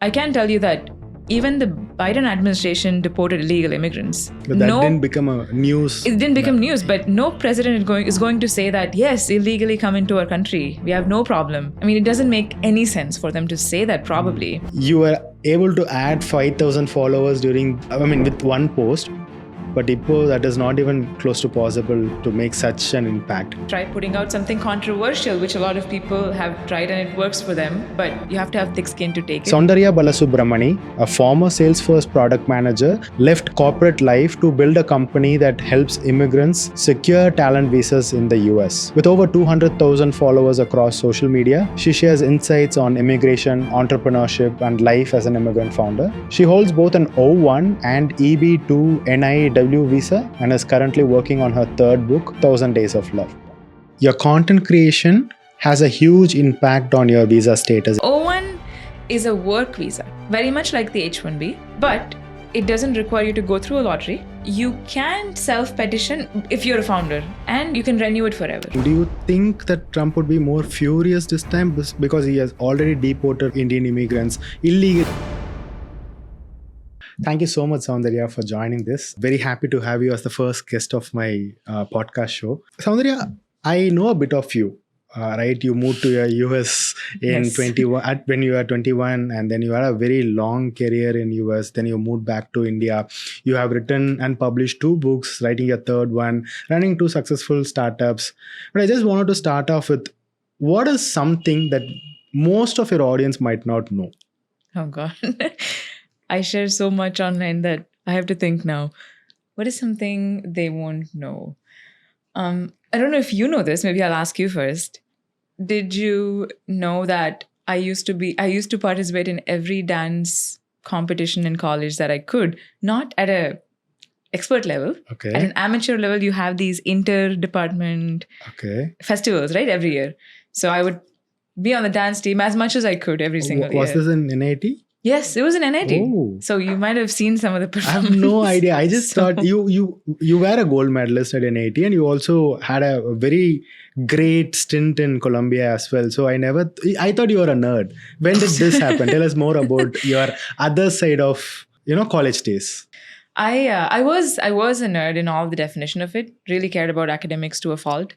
I can tell you that even the Biden administration deported illegal immigrants. But that didn't become a news. It didn't become news, but no president is going to say that, yes, illegally come into our country. We have no problem. I mean, it doesn't make any sense for them to say that probably. You were able to add 5,000 followers with one post. But Ipo, that is not even close to possible to make such an impact. Try putting out something controversial, which a lot of people have tried and it works for them, but you have to have thick skin to take it. Soundarya Balasubramani, a former Salesforce product manager, left corporate life to build a company that helps immigrants secure talent visas in the US. With over 200,000 followers across social media, she shares insights on immigration, entrepreneurship, and life as an immigrant founder. She holds both an O-1 and EB2 NIW visa and is currently working on her third book, 1000 Days of Love. Your content creation has a huge impact on your visa status. O-1 is a work visa, very much like the H-1B, but it doesn't require you to go through a lottery. You can self-petition if you're a founder and you can renew it forever. Do you think that Trump would be more furious this time because he has already deported Indian immigrants illegally? Thank you so much, Soundarya, for joining this. Very happy to have you as the first guest of my podcast show. Soundarya, I know a bit of you, right? You moved to US in Yes. 21 when you were 21, and then you had a very long career in US. Then you moved back to India. You have written and published 2 books, writing your third one, running 2 successful startups. But I just wanted to start off with, what is something that most of your audience might not know? Oh God. I share so much online that I have to think now. What is something they won't know? I don't know if you know this. Maybe I'll ask you first. Did you know that I used to participate in every dance competition in college that I could, not at a expert level. Okay. At an amateur level, you have these inter-department festivals, right? Every year. So I would be on the dance team as much as I could every single year. Was this in NIT? Yes, it was an NIT. Oh. So you might have seen some of the I performances. have no idea. I just thought you were a gold medalist at NIT, and you also had a very great stint in Colombia as well. So I thought you were a nerd. When did this happen? Tell us more about your other side of college days. I was a nerd in all the definition of it. Really cared about academics to a fault.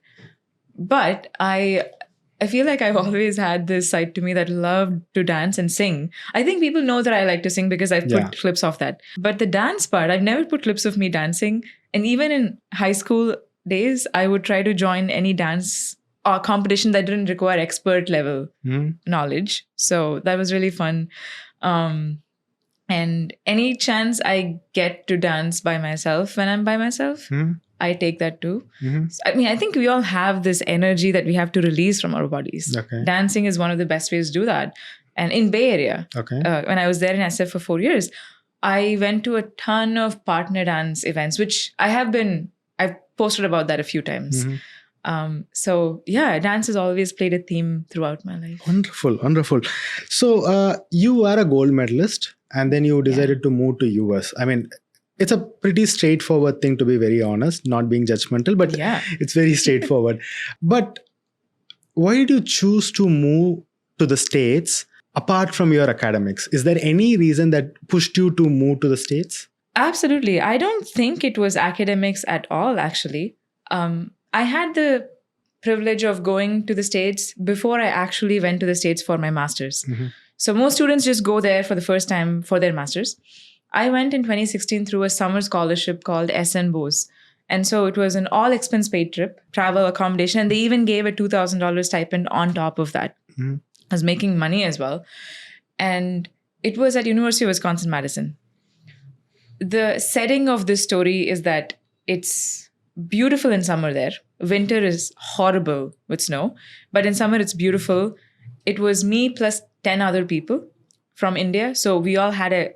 But I feel like I've always had this side to me that loved to dance and sing. I think people know that I like to sing because I've put clips of that. But the dance part, I've never put clips of me dancing. And even in high school days, I would try to join any dance or competition that didn't require expert level knowledge. So that was really fun. And any chance I get to dance by myself when I'm by myself, I take that too. I mean, I think we all have this energy that we have to release from our bodies. Okay. Dancing is one of the best ways to do that. And in Bay Area, when I was there in SF for 4 years, I went to a ton of partner dance events, which I've posted about that a few times. So yeah, dance has always played a theme throughout my life. Wonderful. So you were a gold medalist, and then you decided to move to US. I mean, it's a pretty straightforward thing, to be very honest, not being judgmental, but it's very straightforward. But why did you choose to move to the States apart from your academics? Is there any reason that pushed you to move to the States? Absolutely. I don't think it was academics at all, actually. I had the privilege of going to the States before I actually went to the States for my master's. So most students just go there for the first time for their master's. I went in 2016 through a summer scholarship called SN Bose. And so it was an all expense paid trip, travel, accommodation, and they even gave a $2,000 stipend on top of that. I was making money as well. And it was at University of Wisconsin-Madison. The setting of this story is that it's beautiful in summer there. Winter is horrible with snow, but in summer it's beautiful. It was me plus 10 other people from India. So we all had a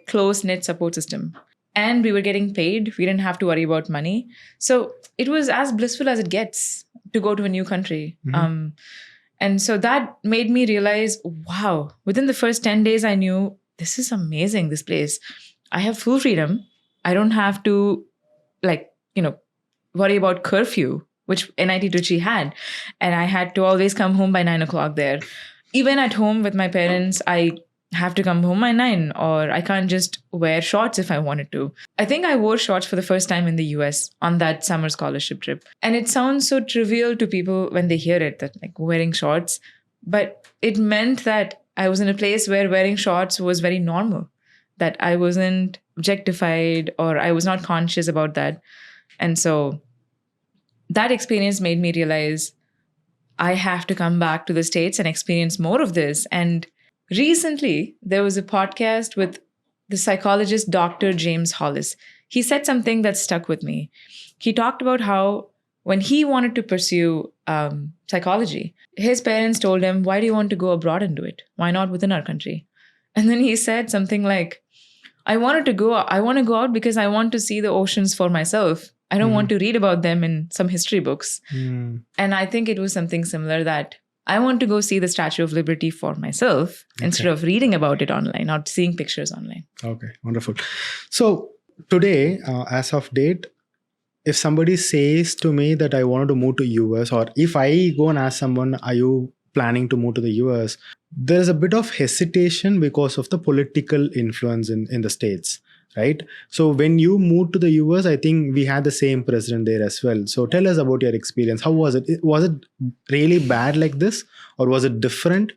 close-knit support system. And we were getting paid. We didn't have to worry about money. So it was as blissful as it gets to go to a new country. And so that made me realize, wow, within the first 10 days, I knew this is amazing, this place. I have full freedom. I don't have to worry about curfew, which NIT Trichy had. And I had to always come home by 9 o'clock there. Even at home with my parents, I have to come home by 9, or I can't just wear shorts if I wanted to. I think I wore shorts for the first time in the US on that summer scholarship trip. And it sounds so trivial to people when they hear it, that like wearing shorts, but it meant that I was in a place where wearing shorts was very normal, that I wasn't objectified or I was not conscious about that. And so that experience made me realize I have to come back to the States and experience more of this. And recently, there was a podcast with the psychologist Dr. James Hollis. He said something that stuck with me. He talked about how when he wanted to pursue psychology, his parents told him, why do you want to go abroad and do it? Why not within our country? And then he said something like, I want to go out because I want to see the oceans for myself. I don't want to read about them in some history books. And I think it was something similar, that I want to go see the Statue of Liberty for myself instead of reading about it online or seeing pictures online. Okay, wonderful. So today, as of date, if somebody says to me that I wanted to move to US, or if I go and ask someone, are you planning to move to the US? There's a bit of hesitation because of the political influence in the States, right? So when you moved to the US, I think we had the same president there as well. So tell us about your experience. How was it? Was it really bad like this, or was it different?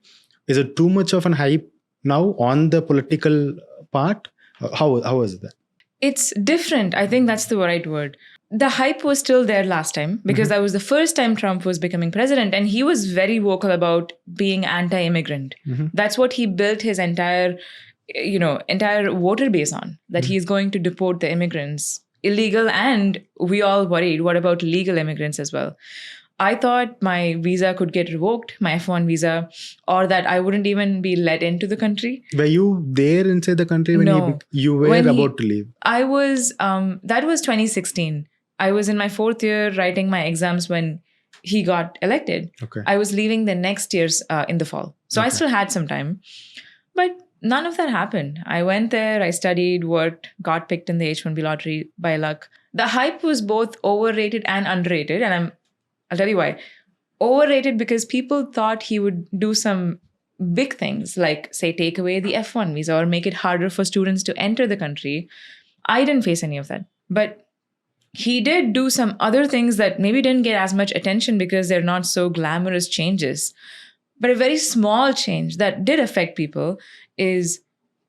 Is it too much of an hype now on the political part? How was that? It's different. I think that's the right word. The hype was still there last time because that was the first time Trump was becoming president, and he was very vocal about being anti-immigrant. That's what he built his entire voter base on, that he's going to deport the immigrants, illegal, and we all worried, what about legal immigrants as well? I thought my visa could get revoked, my F1 visa, or that I wouldn't even be let into the country. Were you there inside the country when you were about to leave? I was, that was 2016. I was in my 4th year writing my exams when he got elected. Okay. I was leaving the next year's in the fall. So I still had some time. But none of that happened. I went there, I studied, worked, got picked in the H-1B lottery by luck. The hype was both overrated and underrated. And I'll tell you why. Overrated because people thought he would do some big things, like, say, take away the F1 visa or make it harder for students to enter the country. I didn't face any of that. But he did do some other things that maybe didn't get as much attention because they're not so glamorous changes. But a very small change that did affect people is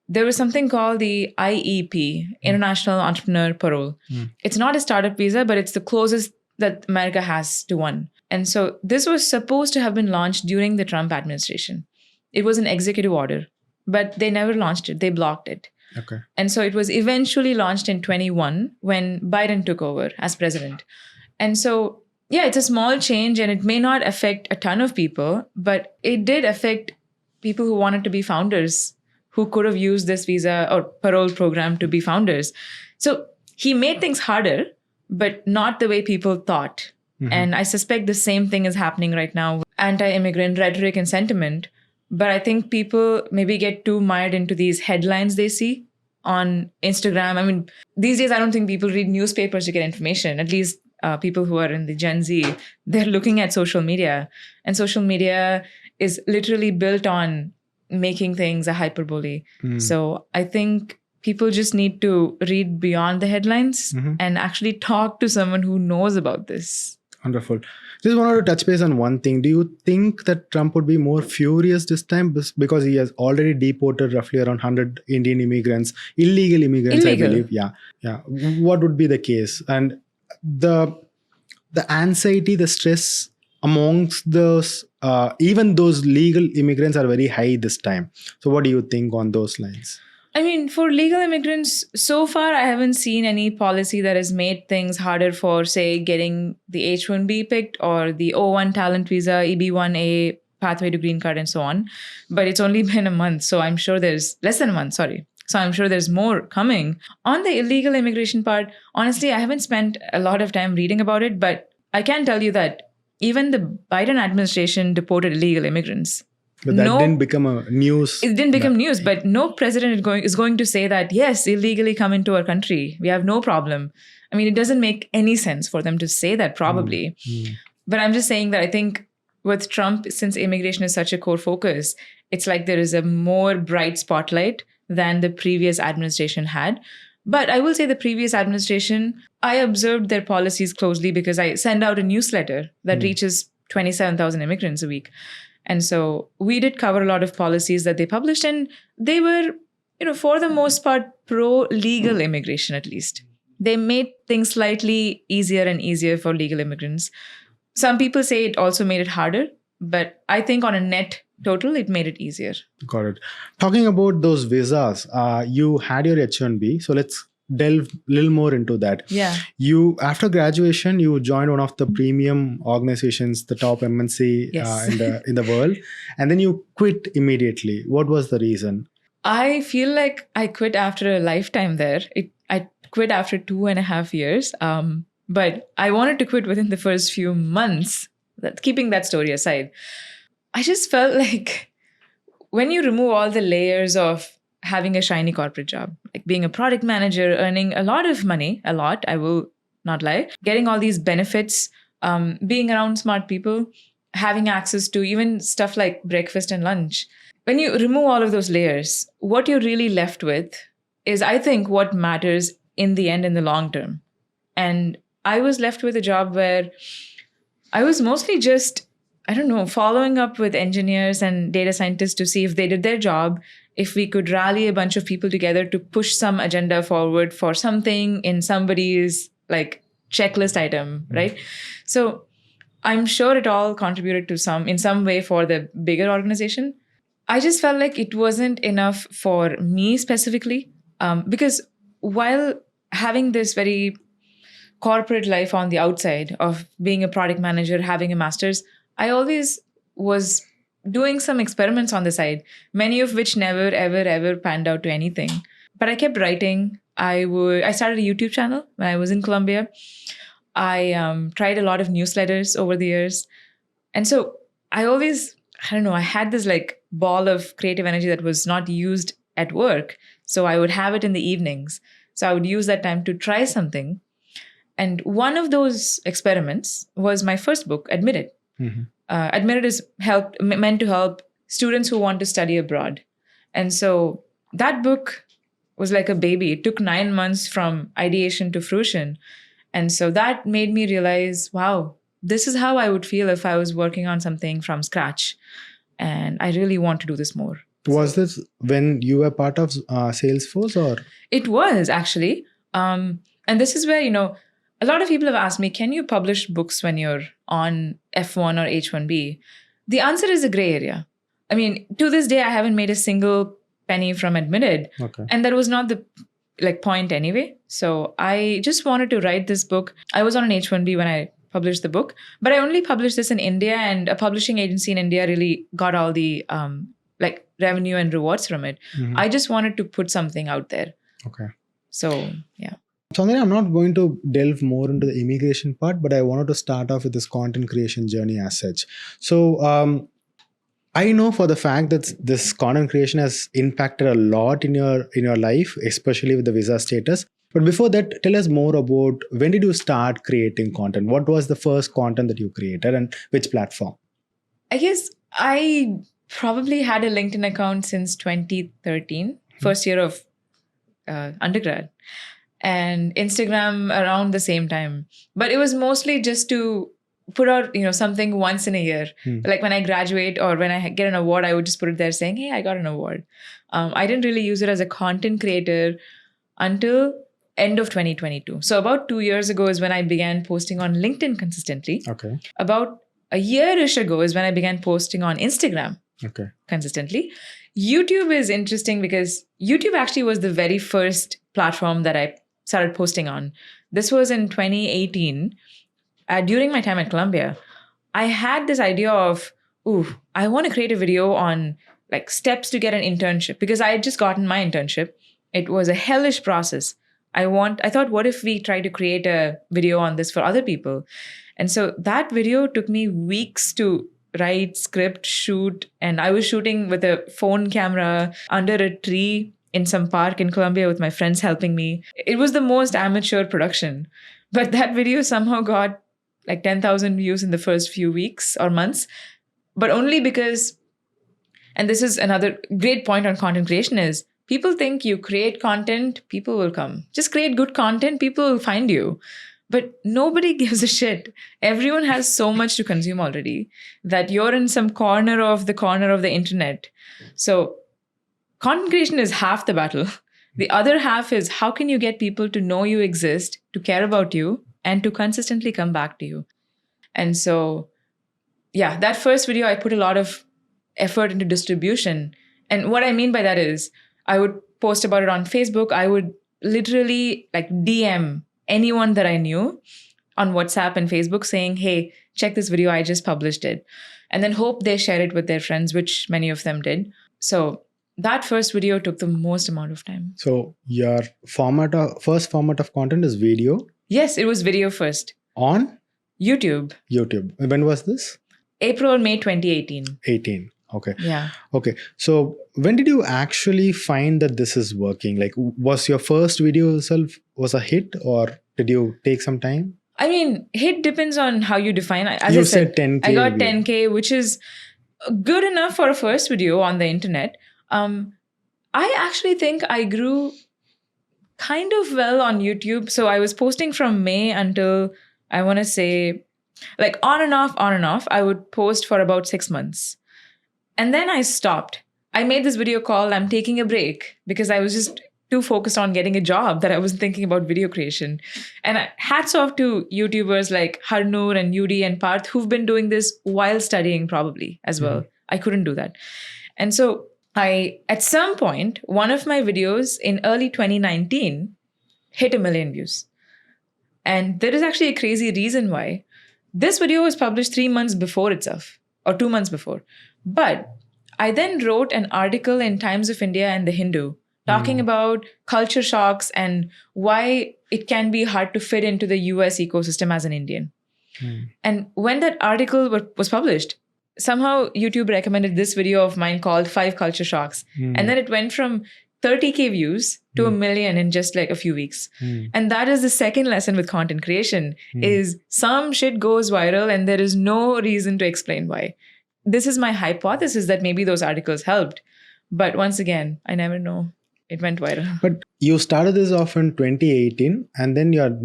there was something called the IEP, International Entrepreneur Parole. It's not a startup visa, but it's the closest that America has to one. And so this was supposed to have been launched during the Trump administration. It was an executive order, but they never launched it. They blocked it. Okay. And so it was eventually launched in 21 when Biden took over as president. And so, yeah, it's a small change and it may not affect a ton of people, but it did affect people who wanted to be founders, who could have used this visa or parole program to be founders. So he made things harder, but not the way people thought. And I suspect the same thing is happening right now, anti-immigrant rhetoric and sentiment. But I think people maybe get too mired into these headlines they see on Instagram. I mean, these days, I don't think people read newspapers to get information. At least people who are in the Gen Z, they're looking at social media. And social media is literally built on making things a hyperbole. So I think people just need to read beyond the headlines and actually talk to someone who knows about this. Wonderful. Just wanted to touch base on one thing. Do you think that Trump would be more furious this time because he has already deported roughly around 100 Indian immigrants, illegal immigrants, I believe? Yeah. What would be the case? And the anxiety, the stress amongst those, even those legal immigrants are very high this time. So what do you think on those lines? I mean, for legal immigrants, so far, I haven't seen any policy that has made things harder for, say, getting the H-1B picked or the O-1 talent visa, EB-1A, pathway to green card, and so on. But it's only been a month, so I'm sure there's less than a month, sorry. So I'm sure there's more coming. On the illegal immigration part, honestly, I haven't spent a lot of time reading about it, but I can tell you that even the Biden administration deported illegal immigrants. But that didn't become a news. It didn't become news, but no president is going to say that, yes, illegally come into our country. We have no problem. I mean, it doesn't make any sense for them to say that probably. But I'm just saying that I think with Trump, since immigration is such a core focus, It's like there is a more bright spotlight than the previous administration had. But I will say the previous administration, I observed their policies closely because I send out a newsletter that reaches 27,000 immigrants a week. And so we did cover a lot of policies that they published, and they were, for the most part, pro-legal immigration, at least. They made things slightly easier and easier for legal immigrants. Some people say it also made it harder, but I think on a net total, it made it easier. Got it. Talking about those visas, you had your H-1B. So let's delve a little more into that. Yeah. You, after graduation, you joined one of the premium organizations, the top MNC Yes. in the world, and then you quit immediately. What was the reason? I feel like I quit after a lifetime there. I quit after 2.5 years. But I wanted to quit within the first few months. Keeping that story aside, I just felt like when you remove all the layers of having a shiny corporate job, like being a product manager, earning a lot of money, I will not lie, getting all these benefits, being around smart people, having access to even stuff like breakfast and lunch. When you remove all of those layers, what you're really left with is, I think, what matters in the end, in the long term. And I was left with a job where I was mostly just, following up with engineers and data scientists to see if they did their job, if we could rally a bunch of people together to push some agenda forward for something in somebody's like checklist item, right? So I'm sure it all contributed to in some way for the bigger organization. I just felt like it wasn't enough for me specifically, because while having this very corporate life on the outside of being a product manager, having a master's, I always was doing some experiments on the side, many of which never, ever, ever panned out to anything. But I kept writing. I started a YouTube channel when I was in Colombia. I tried a lot of newsletters over the years. And so I always, I had this like ball of creative energy that was not used at work. So I would have it in the evenings. So I would use that time to try something. And one of those experiments was my first book, Admitted. Mm-hmm. Admitted is meant to help students who want to study abroad. And so that book was like a baby. It took 9 months from ideation to fruition. And so that made me realize, wow, this is how I would feel if I was working on something from scratch. And I really want to do this more. Was this when you were part of Salesforce or? It was actually. And this is where, a lot of people have asked me, can you publish books when you're on F1 or H1B? The answer is a gray area. I mean, to this day, I haven't made a single penny from Admitted. Okay. And that was not the point anyway. So I just wanted to write this book. I was on an H1B when I published the book, but I only published this in India, and a publishing agency in India really got all the revenue and rewards from it. Mm-hmm. I just wanted to put something out there. Okay. So, yeah. Soundarya, I'm not going to delve more into the immigration part, but I wanted to start off with this content creation journey as such. So I know for the fact that this content creation has impacted a lot in your life, especially with the visa status. But before that, tell us more about when did you start creating content? What was the first content that you created and which platform? I guess I probably had a LinkedIn account since 2013, first year of undergrad. And Instagram around the same time. But it was mostly just to put out, something once in a year. Like when I graduate or when I get an award, I would just put it there saying, hey, I got an award. I didn't really use it as a content creator until end of 2022. So about 2 years ago is when I began posting on LinkedIn consistently. Okay. About a year-ish ago is when I began posting on Instagram consistently. YouTube is interesting because YouTube actually was the very first platform that I started posting on. This was in 2018. During my time at Columbia, I had this idea of, I want to create a video on like steps to get an internship, because I had just gotten my internship. It was a hellish process. I thought, what if we try to create a video on this for other people? And so that video took me weeks to write, script, shoot. And I was shooting with a phone camera under a tree in some park in Colombia with my friends helping me. It was the most amateur production. But that video somehow got like 10,000 views in the first few weeks or months. But only because And this is another great point on content creation is people think you create content, people will come. Just create good content, people will find you. But nobody gives a shit. Everyone has so much to consume already that you're in some corner of the internet. So content creation is half the battle. The other half is how can you get people to know you exist, to care about you, and to consistently come back to you. And so, yeah, that first video, I put a lot of effort into distribution. And what I mean by that is I would post about it on Facebook. I would literally like DM anyone that I knew on WhatsApp and Facebook saying, hey, check this video, I just published it. And then hope they share it with their friends, which many of them did. So that first video took the most amount of time. So your first format of content is video? Yes, it was video first. On? YouTube. When was this? April or May 2018. 18. Okay. Yeah. Okay. So when did you actually find that this is working? Like, was your first video itself was a hit, or did you take some time? I mean, hit depends on how you define it. As you I said 10K. I got 10K, which is good enough for a first video on the internet. I actually think I grew kind of well on YouTube. So I was posting from May until, I want to say, like on and off. I would post for about 6 months. And then I stopped. I made this video called I'm taking a break because I was just too focused on getting a job that I wasn't thinking about video creation. And hats off to YouTubers like Harnoor and Yudi and Parth who've been doing this while studying probably as well. I couldn't do that. And so at some point, one of my videos in early 2019 hit 1 million views. And there is actually a crazy reason why. This video was published 3 months before itself, or 2 months before. But I then wrote an article in Times of India and The Hindu talking about culture shocks and why it can be hard to fit into the US ecosystem as an Indian. And when that article was published, somehow YouTube recommended this video of mine called 5 Culture Shocks. And then it went from 30K views to 1 million in just like a few weeks. And that is the second lesson with content creation is some shit goes viral and there is no reason to explain why. This is my hypothesis that maybe those articles helped. But once again, I never know. It went viral. But you started this off in 2018 and then you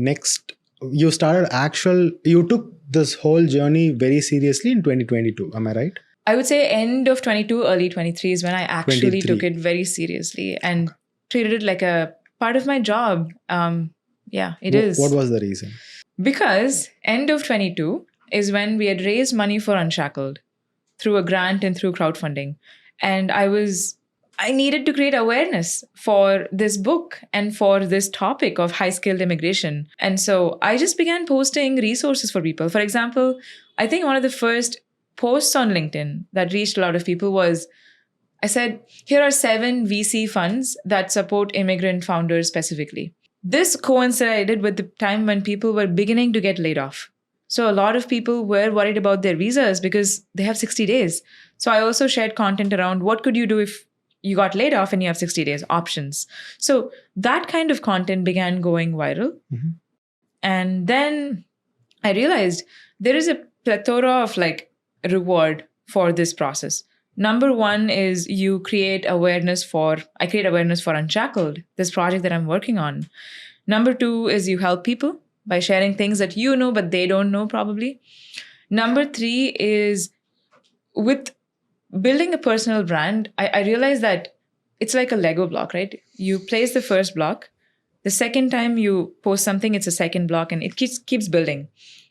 took this whole journey very seriously in 2022. Am I right? I would say end of 22, early 23 is when I actually took it very seriously and treated it like a part of my job. Yeah, it is. What was the reason? Because end of 22 is when we had raised money for Unshackled through a grant and through crowdfunding. And I needed to create awareness for this book and for this topic of high-skilled immigration. And so I just began posting resources for people. For example, I think one of the first posts on LinkedIn that reached a lot of people was, I said, here are 7 VC funds that support immigrant founders specifically. This coincided with the time when people were beginning to get laid off. So a lot of people were worried about their visas because they have 60 days. So I also shared content around what could you do if you got laid off and you have 60 days options. So that kind of content began going viral. And then I realized there is a plethora of reward for this process. Number one is I create awareness for Unshackled, this project that I'm working on. Number 2 is you help people by sharing things that you know, but they don't know probably. Number 3 is with building a personal brand, I realized that it's like a Lego block, right? You place the first block. The second time you post something, it's a second block and it keeps building.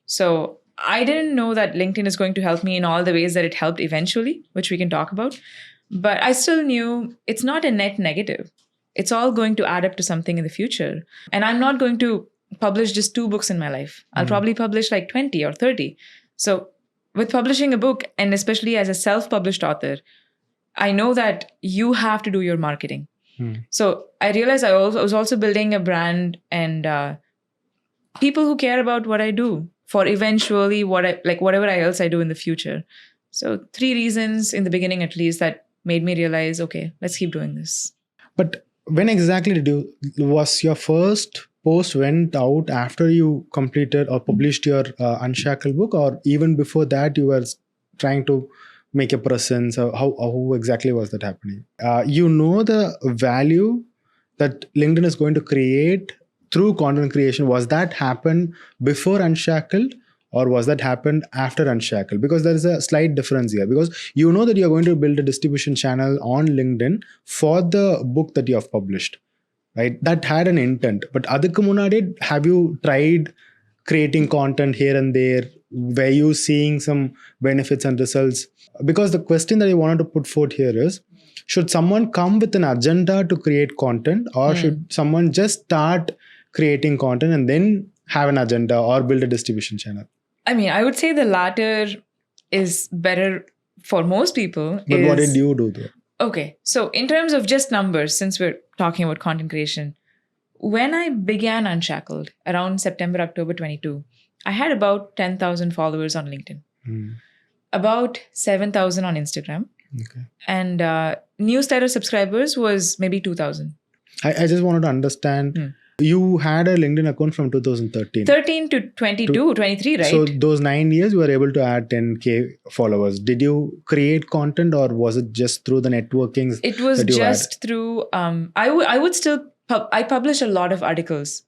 So I didn't know that LinkedIn is going to help me in all the ways that it helped eventually, which we can talk about. But I still knew it's not a net negative. It's all going to add up to something in the future. And I'm not going to publish just 2 books in my life. I'll probably publish 20 or 30. So with publishing a book, and especially as a self-published author, I know that you have to do your marketing. So I realized I was also building a brand and people who care about what I do for eventually whatever else I do in the future. So 3 reasons in the beginning, at least, that made me realize, okay, let's keep doing this. But when exactly was your first post went out after you completed or published your Unshackled book, or even before that you were trying to make a presence? How exactly was that happening? You know the value that LinkedIn is going to create through content creation. Was that happen before Unshackled, or was that happened after Unshackled? Because there is a slight difference here. Because you know that you're going to build a distribution channel on LinkedIn for the book that you have published, right? That had an intent. But adukku munadi, have you tried creating content here and there? Were you seeing some benefits and results? Because the question that I wanted to put forth here is, should someone come with an agenda to create content, or should someone just start creating content and then have an agenda or build a distribution channel? I mean, I would say the latter is better for most people. But what did you do though? Okay, so in terms of just numbers, since we're talking about content creation, when I began Unshackled around September, October 22, I had about 10,000 followers on LinkedIn, about 7,000 on Instagram, and newsletter subscribers was maybe 2,000. I just wanted to understand. You had a LinkedIn account from 2013. 13 to 22, 23, right? So those 9 years, you were able to add 10K followers. Did you create content, or was it just through the networkings? It was just through, I published a lot of articles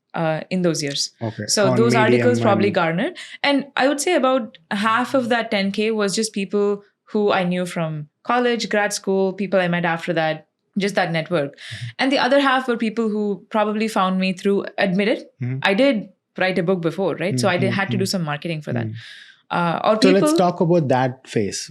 in those years. Okay. So on those Medium articles probably garnered. And I would say about half of that 10K was just people who I knew from college, grad school, people I met after that. Just that network. And the other half were people who probably found me through Admitted. I did write a book before, right? So I had to do some marketing for that. Or people, so let's talk about that phase.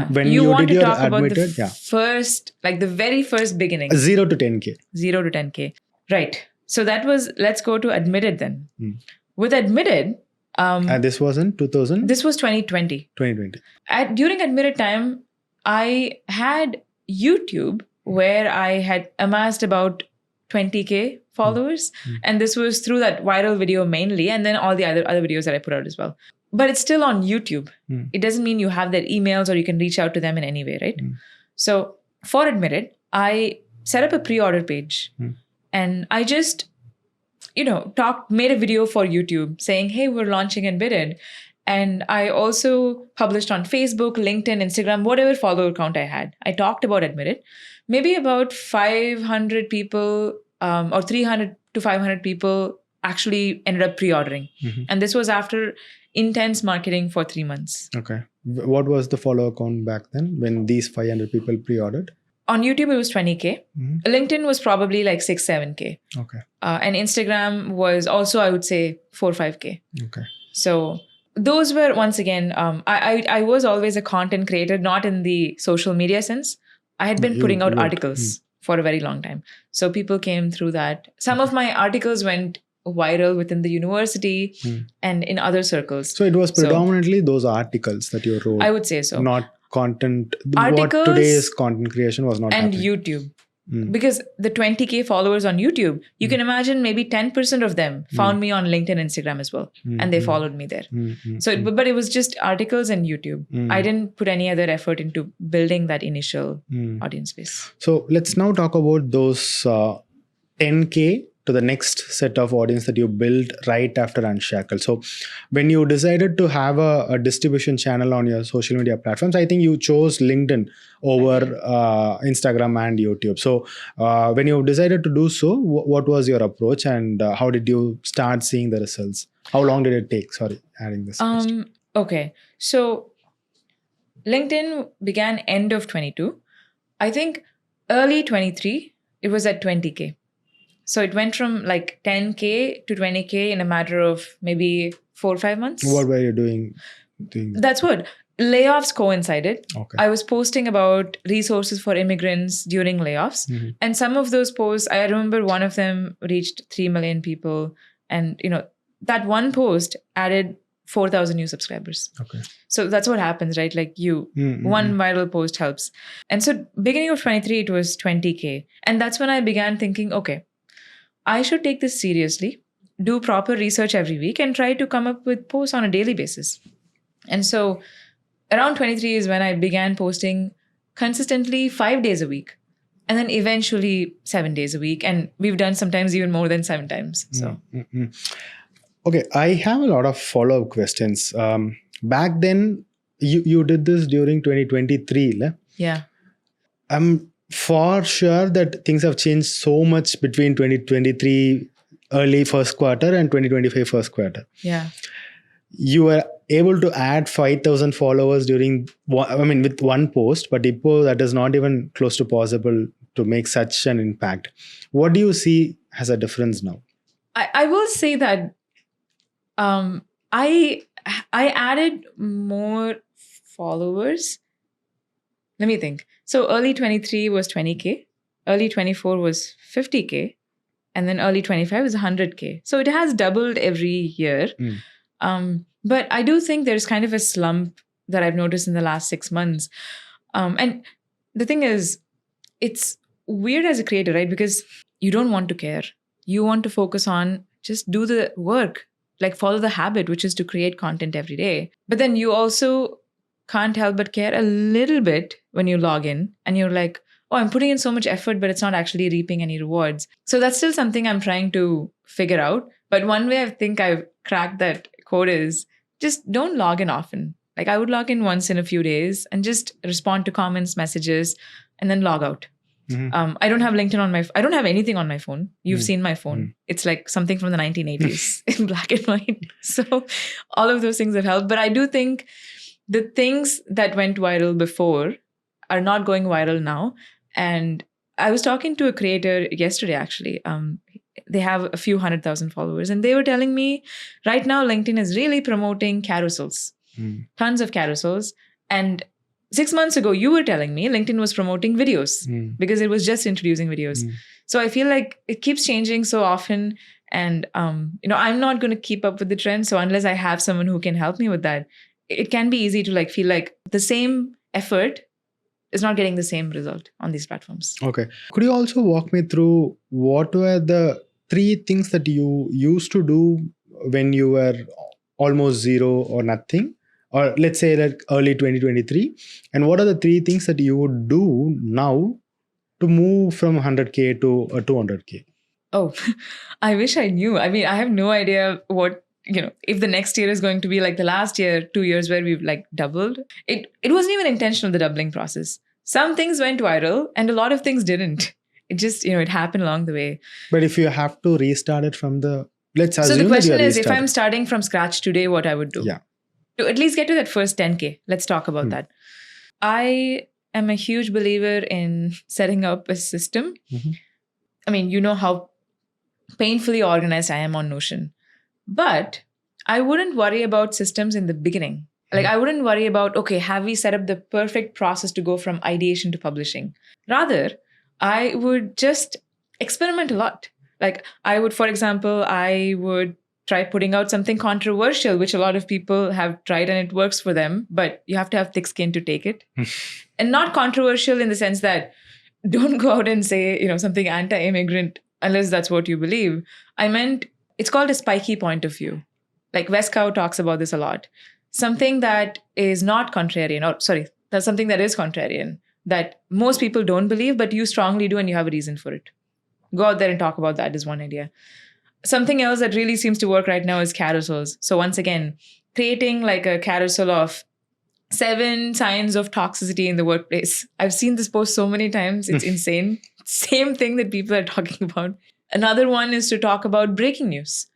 When you want to talk Admitted, about the first, like the very first beginning. 0 to 10K. 0 to 10K. Right. So that was, let's go to Admitted then. With Admitted. This was in 2000? This was 2020. 2020. During Admitted time, I had YouTube, where I had amassed about 20K followers. And this was through that viral video mainly, and then all the other videos that I put out as well. But it's still on YouTube. It doesn't mean you have their emails or you can reach out to them in any way, right? So for Admitted, I set up a pre-order page. And I just, made a video for YouTube saying, hey, we're launching Admitted. And I also published on Facebook, LinkedIn, Instagram, whatever follower count I had. I talked about Admitted. Maybe about 500 people or 300 to 500 people actually ended up pre-ordering. And this was after intense marketing for 3 months. Okay. What was the follower count back then when these 500 people pre-ordered? On YouTube, it was 20K. LinkedIn was probably like 6, 7K. Okay. And Instagram was also, I would say, 4, 5K. Okay. So those were, once again, I was always a content creator, not in the social media sense. I had been putting out articles for a very long time. So people came through that. Some of my articles went viral within the university and in other circles. So it was predominantly those articles that you wrote. I would say so. Not content. Articles, what today's content creation was not and happening. YouTube. Because the 20K followers on YouTube, you can imagine maybe 10% of them found me on LinkedIn, Instagram as well. And they followed me there. So, but it was just articles and YouTube. I didn't put any other effort into building that initial audience base. So let's now talk about those 10K to the next set of audience that you built right after Unshackled. So when you decided to have a distribution channel on your social media platforms, I think you chose LinkedIn over Instagram and YouTube. So when you decided to do so, what was your approach, and how did you start seeing the results? How long did it take? Sorry, adding this. Okay. So LinkedIn began end of 22. I think early 23, it was at 20K. So it went from like 10K to 20K in a matter of maybe 4 or 5 months. What were you doing? That's what. Layoffs coincided. Okay. I was posting about resources for immigrants during layoffs. And some of those posts, I remember one of them reached 3 million people. And, that one post added 4,000 new subscribers. Okay. So that's what happens, right? Like one viral post helps. And so beginning of 23, it was 20K. And that's when I began thinking, okay, I should take this seriously, do proper research every week, and try to come up with posts on a daily basis. And so around 23 is when I began posting consistently 5 days a week, and then eventually 7 days a week. And we've done sometimes even more than 7 times. So, Okay, I have a lot of follow-up questions. Back then, you did this during 2023, la? Yeah. I'm for sure that things have changed so much between 2023 early first quarter and 2025 first quarter. Yeah. You were able to add 5,000 followers with one post, but that is not even close to possible to make such an impact. What do you see as a difference now? I will say that I added more followers. Let me think. So early 23 was 20K, early 24 was 50K, and then early 25 was 100K. So it has doubled every year. But I do think there's kind of a slump that I've noticed in the last 6 months. And the thing is, it's weird as a creator, right? Because you don't want to care. You want to focus on just do the work, like follow the habit, which is to create content every day. But then you also can't help but care a little bit when you log in and you're like, oh, I'm putting in so much effort, but it's not actually reaping any rewards. So that's still something I'm trying to figure out. But one way I think I've cracked that code is just don't log in often. Like I would log in once in a few days and just respond to comments, messages, and then log out. I don't have LinkedIn on I don't have anything on my phone. You've seen my phone. It's like something from the 1980s in black and white. So all of those things have helped. But I do think the things that went viral before are not going viral now. And I was talking to a creator yesterday, actually. They have a few 100,000 followers. And they were telling me right now, LinkedIn is really promoting carousels, tons of carousels. And 6 months ago, you were telling me LinkedIn was promoting videos because it was just introducing videos. So I feel like it keeps changing so often. And, I'm not going to keep up with the trend. So unless I have someone who can help me with that, it can be easy to like feel like the same effort is not getting the same result on these platforms. Okay. Could you also walk me through what were the 3 things that you used to do when you were almost zero or nothing? Or let's say like early 2023. And what are the 3 things that you would do now to move from 100K to 200K? Oh, I wish I knew. I mean, I have no idea what, if the next year is going to be like the last year, 2 years where we've like doubled. It wasn't even intentional, the doubling process. Some things went viral and a lot of things didn't. It just, it happened along the way. But if you have to restart it from let's assume. So the question is, if I'm starting from scratch today, what I would do? Yeah. To at least get to that first 10K. Let's talk about that. I am a huge believer in setting up a system. I mean, you know how painfully organized I am on Notion. But I wouldn't worry about systems in the beginning. Like I wouldn't worry about, okay, have we set up the perfect process to go from ideation to publishing? Rather, I would just experiment a lot. Like I would, for example, I would try putting out something controversial, which a lot of people have tried and it works for them, but you have to have thick skin to take it. And not controversial in the sense that don't go out and say, something anti-immigrant unless that's what you believe. I meant it's called a spiky point of view. Like Vescow talks about this a lot. Something that is not contrarian, that's something that is contrarian, that most people don't believe, but you strongly do and you have a reason for it. Go out there and talk about that is one idea. Something else that really seems to work right now is carousels. So once again, creating like a carousel of 7 signs of toxicity in the workplace. I've seen this post so many times. It's insane. Same thing that people are talking about. Another one is to talk about breaking news.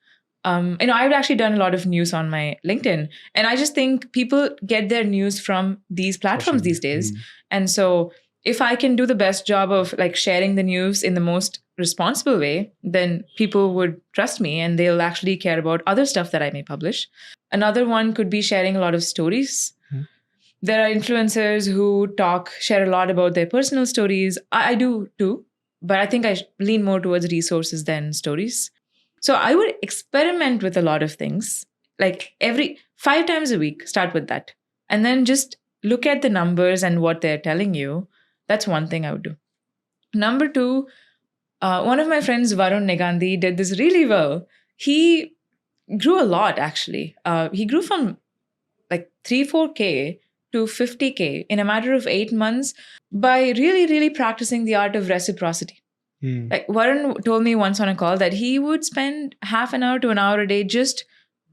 I've actually done a lot of news on my LinkedIn. And I just think people get their news from these platforms these days. And so if I can do the best job of like sharing the news in the most responsible way, then people would trust me and they'll actually care about other stuff that I may publish. Another one could be sharing a lot of stories. There are influencers who share a lot about their personal stories. I do too, but I think I lean more towards resources than stories. So I would experiment with a lot of things, like 5 times a week, start with that. And then just look at the numbers and what they're telling you. That's one thing I would do. Number 2, one of my friends, Varun Negandhi, did this really well. He grew a lot, actually. He grew from like 3-4K to 50K in a matter of 8 months by really, really practicing the art of reciprocity. Like Varun told me once on a call that he would spend half an hour to an hour a day just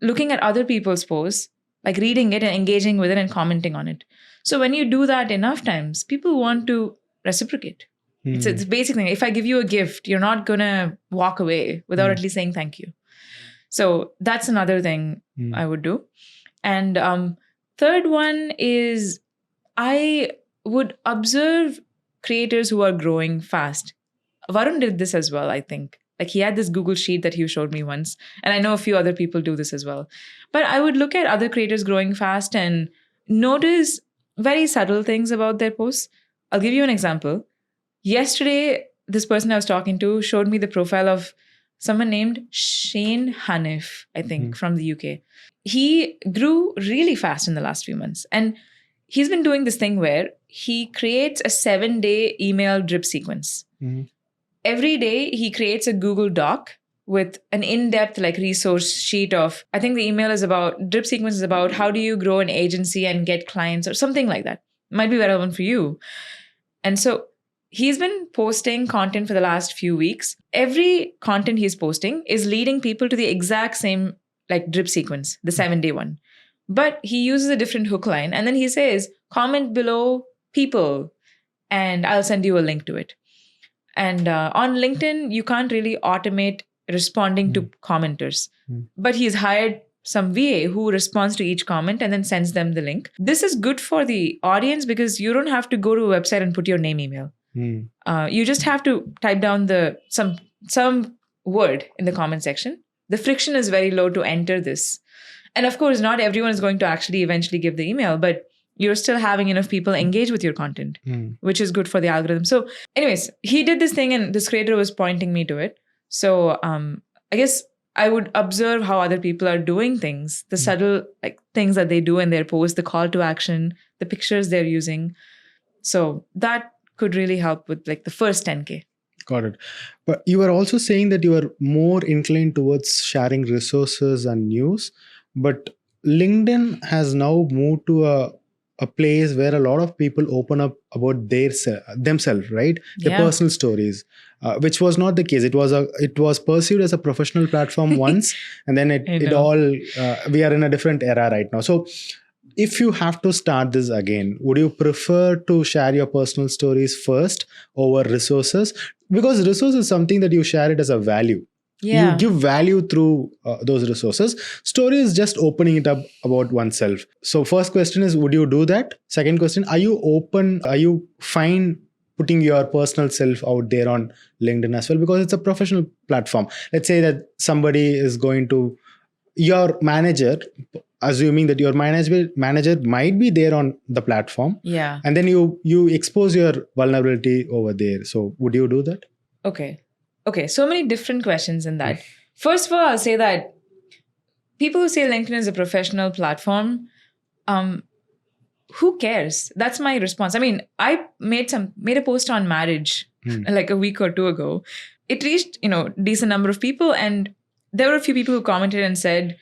looking at other people's posts, like reading it and engaging with it and commenting on it. So when you do that enough times, people want to reciprocate. It's a basic thing. If I give you a gift, you're not going to walk away without at least saying thank you. So that's another thing I would do. And third one is I would observe creators who are growing fast. Varun did this as well, I think. Like he had this Google sheet that he showed me once. And I know a few other people do this as well. But I would look at other creators growing fast and notice very subtle things about their posts. I'll give you an example. Yesterday, this person I was talking to showed me the profile of someone named Shane Hanif, I think, from the UK. He grew really fast in the last few months. And he's been doing this thing where he creates a 7-day email drip sequence. Every day, he creates a Google Doc with an in-depth like resource sheet of, I think the email is about, drip sequence is about how do you grow an agency and get clients or something like that. Might be relevant for you. And so he's been posting content for the last few weeks. Every content he's posting is leading people to the exact same like drip sequence, the 7-day one. But he uses a different hook line. And then he says, comment below people and I'll send you a link to it. And on LinkedIn, you can't really automate responding to commenters. But he's hired some VA who responds to each comment and then sends them the link. This is good for the audience because you don't have to go to a website and put your name, email. You just have to type down some word in the comment section. The friction is very low to enter this. And of course, not everyone is going to actually eventually give the email, but you're still having enough people engage with your content, which is good for the algorithm. So anyways, he did this thing and this creator was pointing me to it. So I guess I would observe how other people are doing things, the subtle like things that they do in their posts, the call to action, the pictures they're using. So that could really help with like the first 10K. Got it. But you were also saying that you are more inclined towards sharing resources and news, but LinkedIn has now moved to a place where a lot of people open up about themselves, right? Their personal stories, which was not the case. It was perceived as a professional platform once, and then we are in a different era right now. So if you have to start this again, would you prefer to share your personal stories first over resources? Because resource is something that you share it as a value. Yeah. You give value through those resources. Story is just opening it up about oneself. So first question is, would you do that? Second question, are you fine putting your personal self out there on LinkedIn as well? Because it's a professional platform. Let's say that somebody is going to, your manager, assuming that your manager might be there on the platform. Yeah. And then you expose your vulnerability over there. So would you do that? Okay, so many different questions in that. First of all, I'll say that people who say LinkedIn is a professional platform, who cares? That's my response. I mean, I made a post on marriage like a week or two ago. It reached, decent number of people, and there were a few people who commented and said,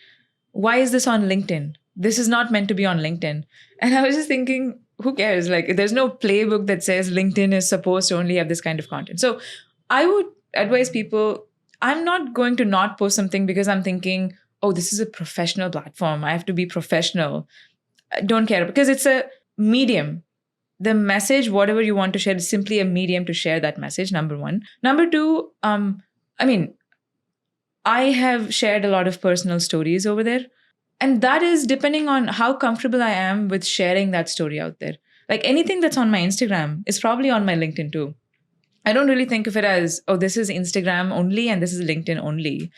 why is this on LinkedIn? This is not meant to be on LinkedIn. And I was just thinking, who cares? Like, there's no playbook that says LinkedIn is supposed to only have this kind of content. So I would advise people, I'm not going to not post something because I'm thinking, oh, this is a professional platform. I have to be professional. I don't care, because it's a medium. The message, whatever you want to share, is simply a medium to share that message, number one. Number two, I have shared a lot of personal stories over there. And that is depending on how comfortable I am with sharing that story out there. Like anything that's on my Instagram is probably on my LinkedIn too. I don't really think of it as, oh, this is Instagram only and this is LinkedIn only.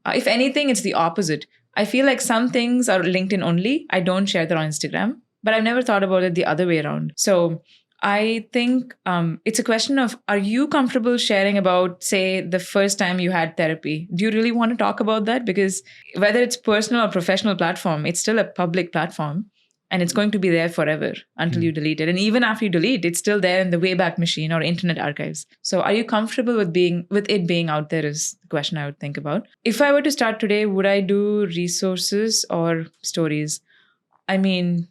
If anything, it's the opposite. I feel like some things are LinkedIn only. I don't share that on Instagram, but I've never thought about it the other way around. So I think it's a question of, are you comfortable sharing about, say, the first time you had therapy? Do you really want to talk about that? Because whether it's personal or professional platform, it's still a public platform. And it's going to be there forever until you delete it. And even after you delete, it's still there in the Wayback Machine or Internet Archives. So are you comfortable with it being out there is the question I would think about. If I were to start today, would I do resources or stories? I mean,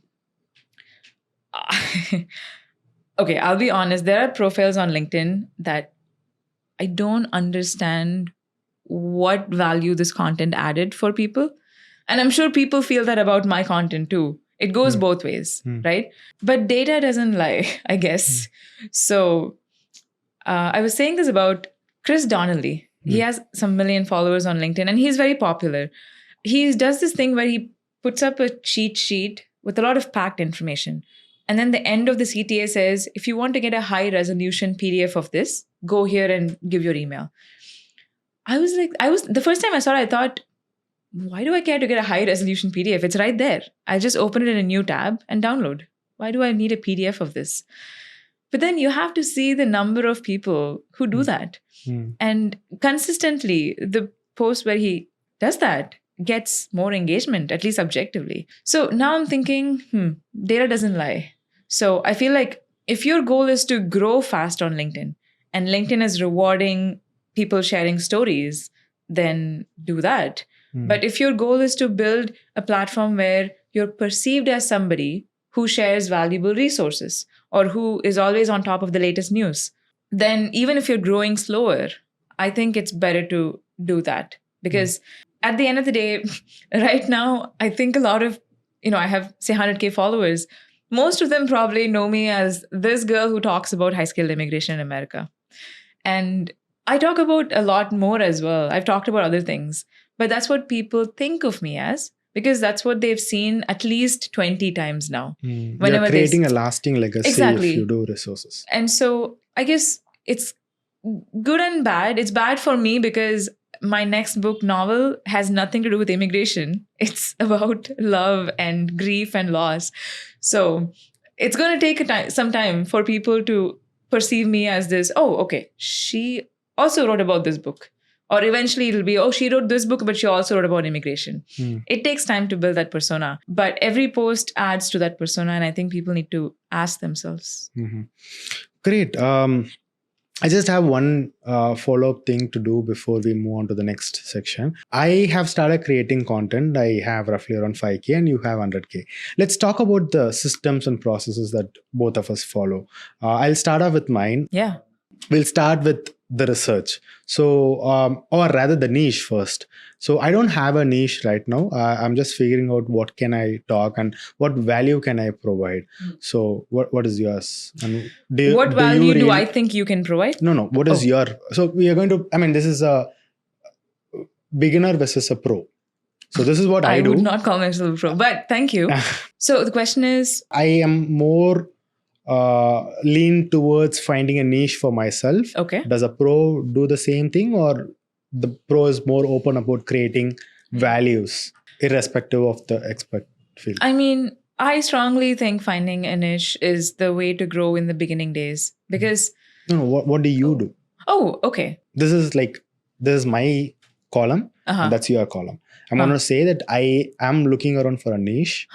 okay, I'll be honest. There are profiles on LinkedIn that I don't understand what value this content added for people. And I'm sure people feel that about my content too. It goes both ways, right? But data doesn't lie, I guess. So I was saying this about Chris Donnelly. He has some million followers on LinkedIn and he's very popular. He does this thing where he puts up a cheat sheet with a lot of packed information. And then the end of the CTA says, if you want to get a high resolution PDF of this, go here and give your email. The first time I saw it, I thought, why do I care to get a high resolution PDF? It's right there. I just open it in a new tab and download. Why do I need a PDF of this? But then you have to see the number of people who do that. And consistently, the post where he does that gets more engagement, at least objectively. So now I'm thinking, data doesn't lie. So I feel like if your goal is to grow fast on LinkedIn and LinkedIn is rewarding people sharing stories, then do that. But if your goal is to build a platform where you're perceived as somebody who shares valuable resources or who is always on top of the latest news, then even if you're growing slower, I think it's better to do that. Because at the end of the day, right now, I think a lot of, I have, say, 100K followers. Most of them probably know me as this girl who talks about high-skilled immigration in America. And I talk about a lot more as well. I've talked about other things. But that's what people think of me as, because that's what they've seen at least 20 times now. You're creating a lasting legacy if you do resources. And so I guess it's good and bad. It's bad for me because my next book novel has nothing to do with immigration. It's about love and grief and loss. So it's going to take some time for people to perceive me as this, oh, okay, she also wrote about this book. Or eventually it'll be, oh, she wrote this book, but she also wrote about immigration. It takes time to build that persona. But every post adds to that persona. And I think people need to ask themselves. Great. I just have one follow-up thing to do before we move on to the next section. I have started creating content. I have roughly around 5K and you have 100K. Let's talk about the systems and processes that both of us follow. I'll start off with mine. Yeah. We'll start with the research. So, or rather the niche first. So I don't have a niche right now. I'm just figuring out what can I talk and what value can I provide. So what is yours? And what value do I think you can provide? No. What is your... So we are going to... this is a beginner versus a pro. So this is what I do. I would not call myself a pro, but thank you. So the question is... I am more... lean towards finding a niche for myself. Okay. Does a pro do the same thing, or the pro is more open about creating values irrespective of the expert field? I strongly think finding a niche is the way to grow in the beginning days because... No, what do you do? Oh, okay. This is my column and that's your column. I'm going to say that I am looking around for a niche.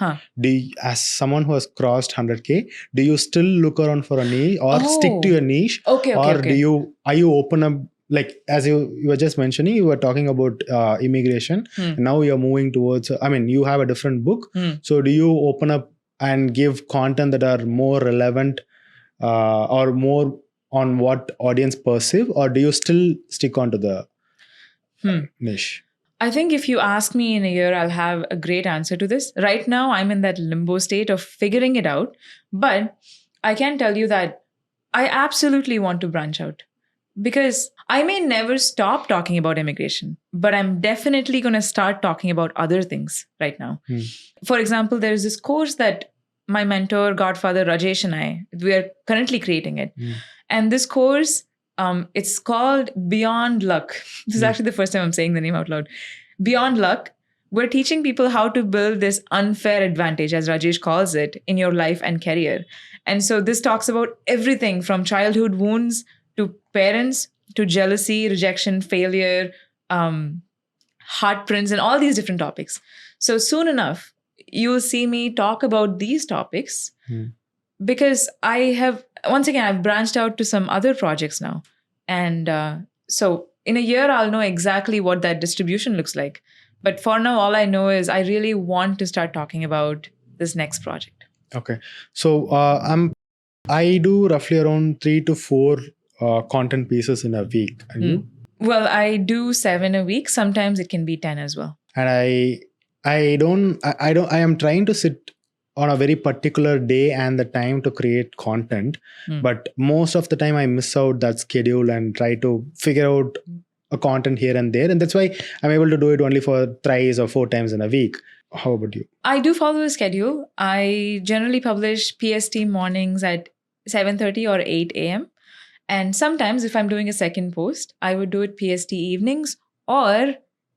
As someone who has crossed 100K, do you still look around for a niche or stick to your niche? Okay. Are you open up, like as you were just mentioning, you were talking about immigration. Now you're moving towards, you have a different book. So do you open up and give content that are more relevant or more on what audience perceive, or do you still stick on to the niche? I think if you ask me in a year, I'll have a great answer to this. Right now, I'm in that limbo state of figuring it out. But I can tell you that I absolutely want to branch out because I may never stop talking about immigration, but I'm definitely going to start talking about other things right now. For example, there's this course that my mentor, Godfather Rajesh and we are currently creating it. And this course... it's called Beyond Luck. This is actually the first time I'm saying the name out loud. Beyond Luck. We're teaching people how to build this unfair advantage, as Rajesh calls it, in your life and career. And so this talks about everything from childhood wounds to parents to jealousy, rejection, failure, heartprints, and all these different topics. So soon enough, you'll see me talk about these topics because I've branched out to some other projects now. And so in a year, I'll know exactly what that distribution looks like. But for now, all I know is I really want to start talking about this next project. Okay. So I do roughly around 3 to 4 content pieces in a week. And you? Well, I do 7 a week. Sometimes it can be 10 as well. And I I am trying to sit on a very particular day and the time to create content, but most of the time I miss out that schedule and try to figure out a content here and there, and that's why I'm able to do it only for thrice or 4 times in a week. How about you? I do follow a schedule. I generally publish PST mornings at 7:30 or 8 a.m. And sometimes if I'm doing a second post, I would do it PST evenings or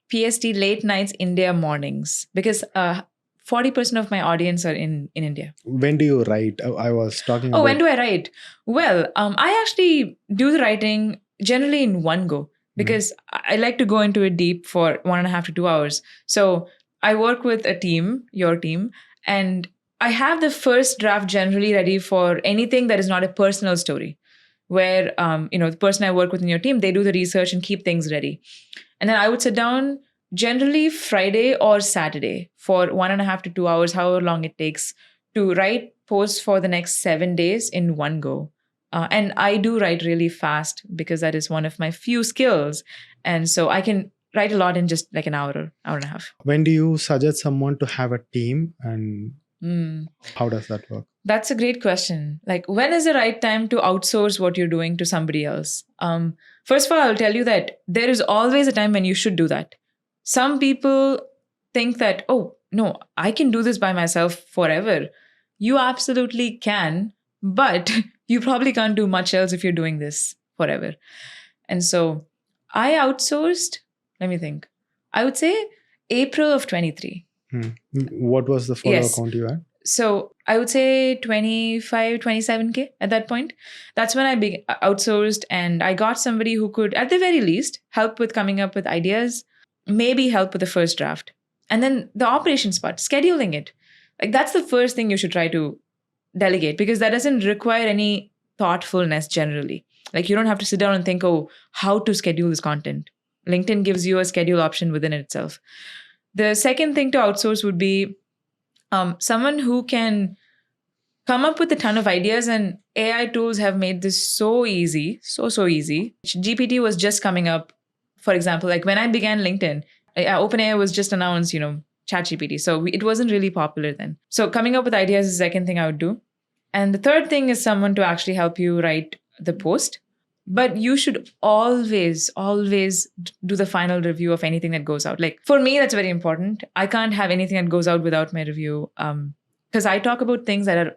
PST late nights India mornings, because 40% of my audience are in India. When do you write? I was talking about... when do I write? Well, I actually do the writing generally in one go, because I like to go into it deep for 1.5 to 2 hours. So I work with a team, your team, and I have the first draft generally ready for anything that is not a personal story, where the person I work with in your team, they do the research and keep things ready. And then I would sit down generally Friday or Saturday for 1.5 to 2 hours, however long it takes, to write posts for the next 7 days in one go. And I do write really fast because that is one of my few skills. And so I can write a lot in just like an hour or hour and a half. When do you suggest someone to have a team, and how does that work? That's a great question. Like, when is the right time to outsource what you're doing to somebody else? First of all, I'll tell you that there is always a time when you should do that. Some people think that, oh, no, I can do this by myself forever. You absolutely can, but you probably can't do much else if you're doing this forever. And so I outsourced, let me think, I would say April of 23. What was the follower count you had? So I would say 25, 27K at that point. That's when I outsourced, and I got somebody who could, at the very least, help with coming up with ideas, maybe help with the first draft. And then the operations part, scheduling it. Like, that's the first thing you should try to delegate, because that doesn't require any thoughtfulness generally. Like, you don't have to sit down and think, oh, how to schedule this content. LinkedIn gives you a schedule option within itself. The second thing to outsource would be someone who can come up with a ton of ideas, and AI tools have made this so easy, so easy. GPT was just coming up, for example, like when I began LinkedIn, OpenAI was just announced, ChatGPT. So it wasn't really popular then. So coming up with ideas is the second thing I would do. And the third thing is someone to actually help you write the post. But you should always do the final review of anything that goes out. Like, for me, that's very important. I can't have anything that goes out without my review, because I talk about things that are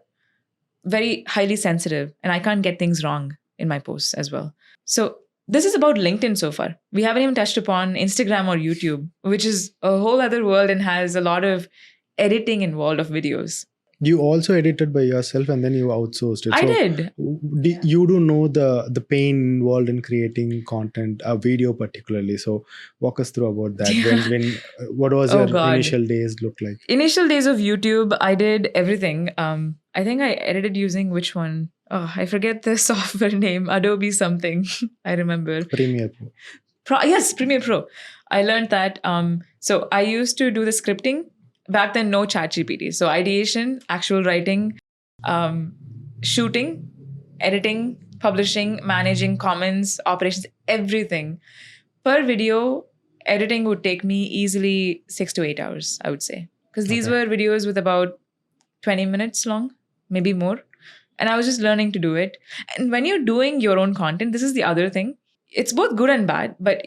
very highly sensitive, and I can't get things wrong in my posts as well. So this is about LinkedIn so far. We haven't even touched upon Instagram or YouTube, which is a whole other world and has a lot of editing involved of videos. You also edited by yourself and then you outsourced it. I did. You do know the pain involved in creating content, a video particularly. So walk us through about that. When what was your initial days look like? Initial days of YouTube, I did everything. I think I edited using which one? Oh, I forget the software name. Adobe something. I remember. Premiere Pro. Yes, Premiere Pro. I learned that. So I used to do the scripting. Back then, no ChatGPT. So ideation, actual writing, shooting, editing, publishing, managing comments, operations, everything. Per video, editing would take me easily 6 to 8 hours, I would say. Because these were videos with about 20 minutes long, maybe more. And I was just learning to do it. And when you're doing your own content, this is the other thing. It's both good and bad. But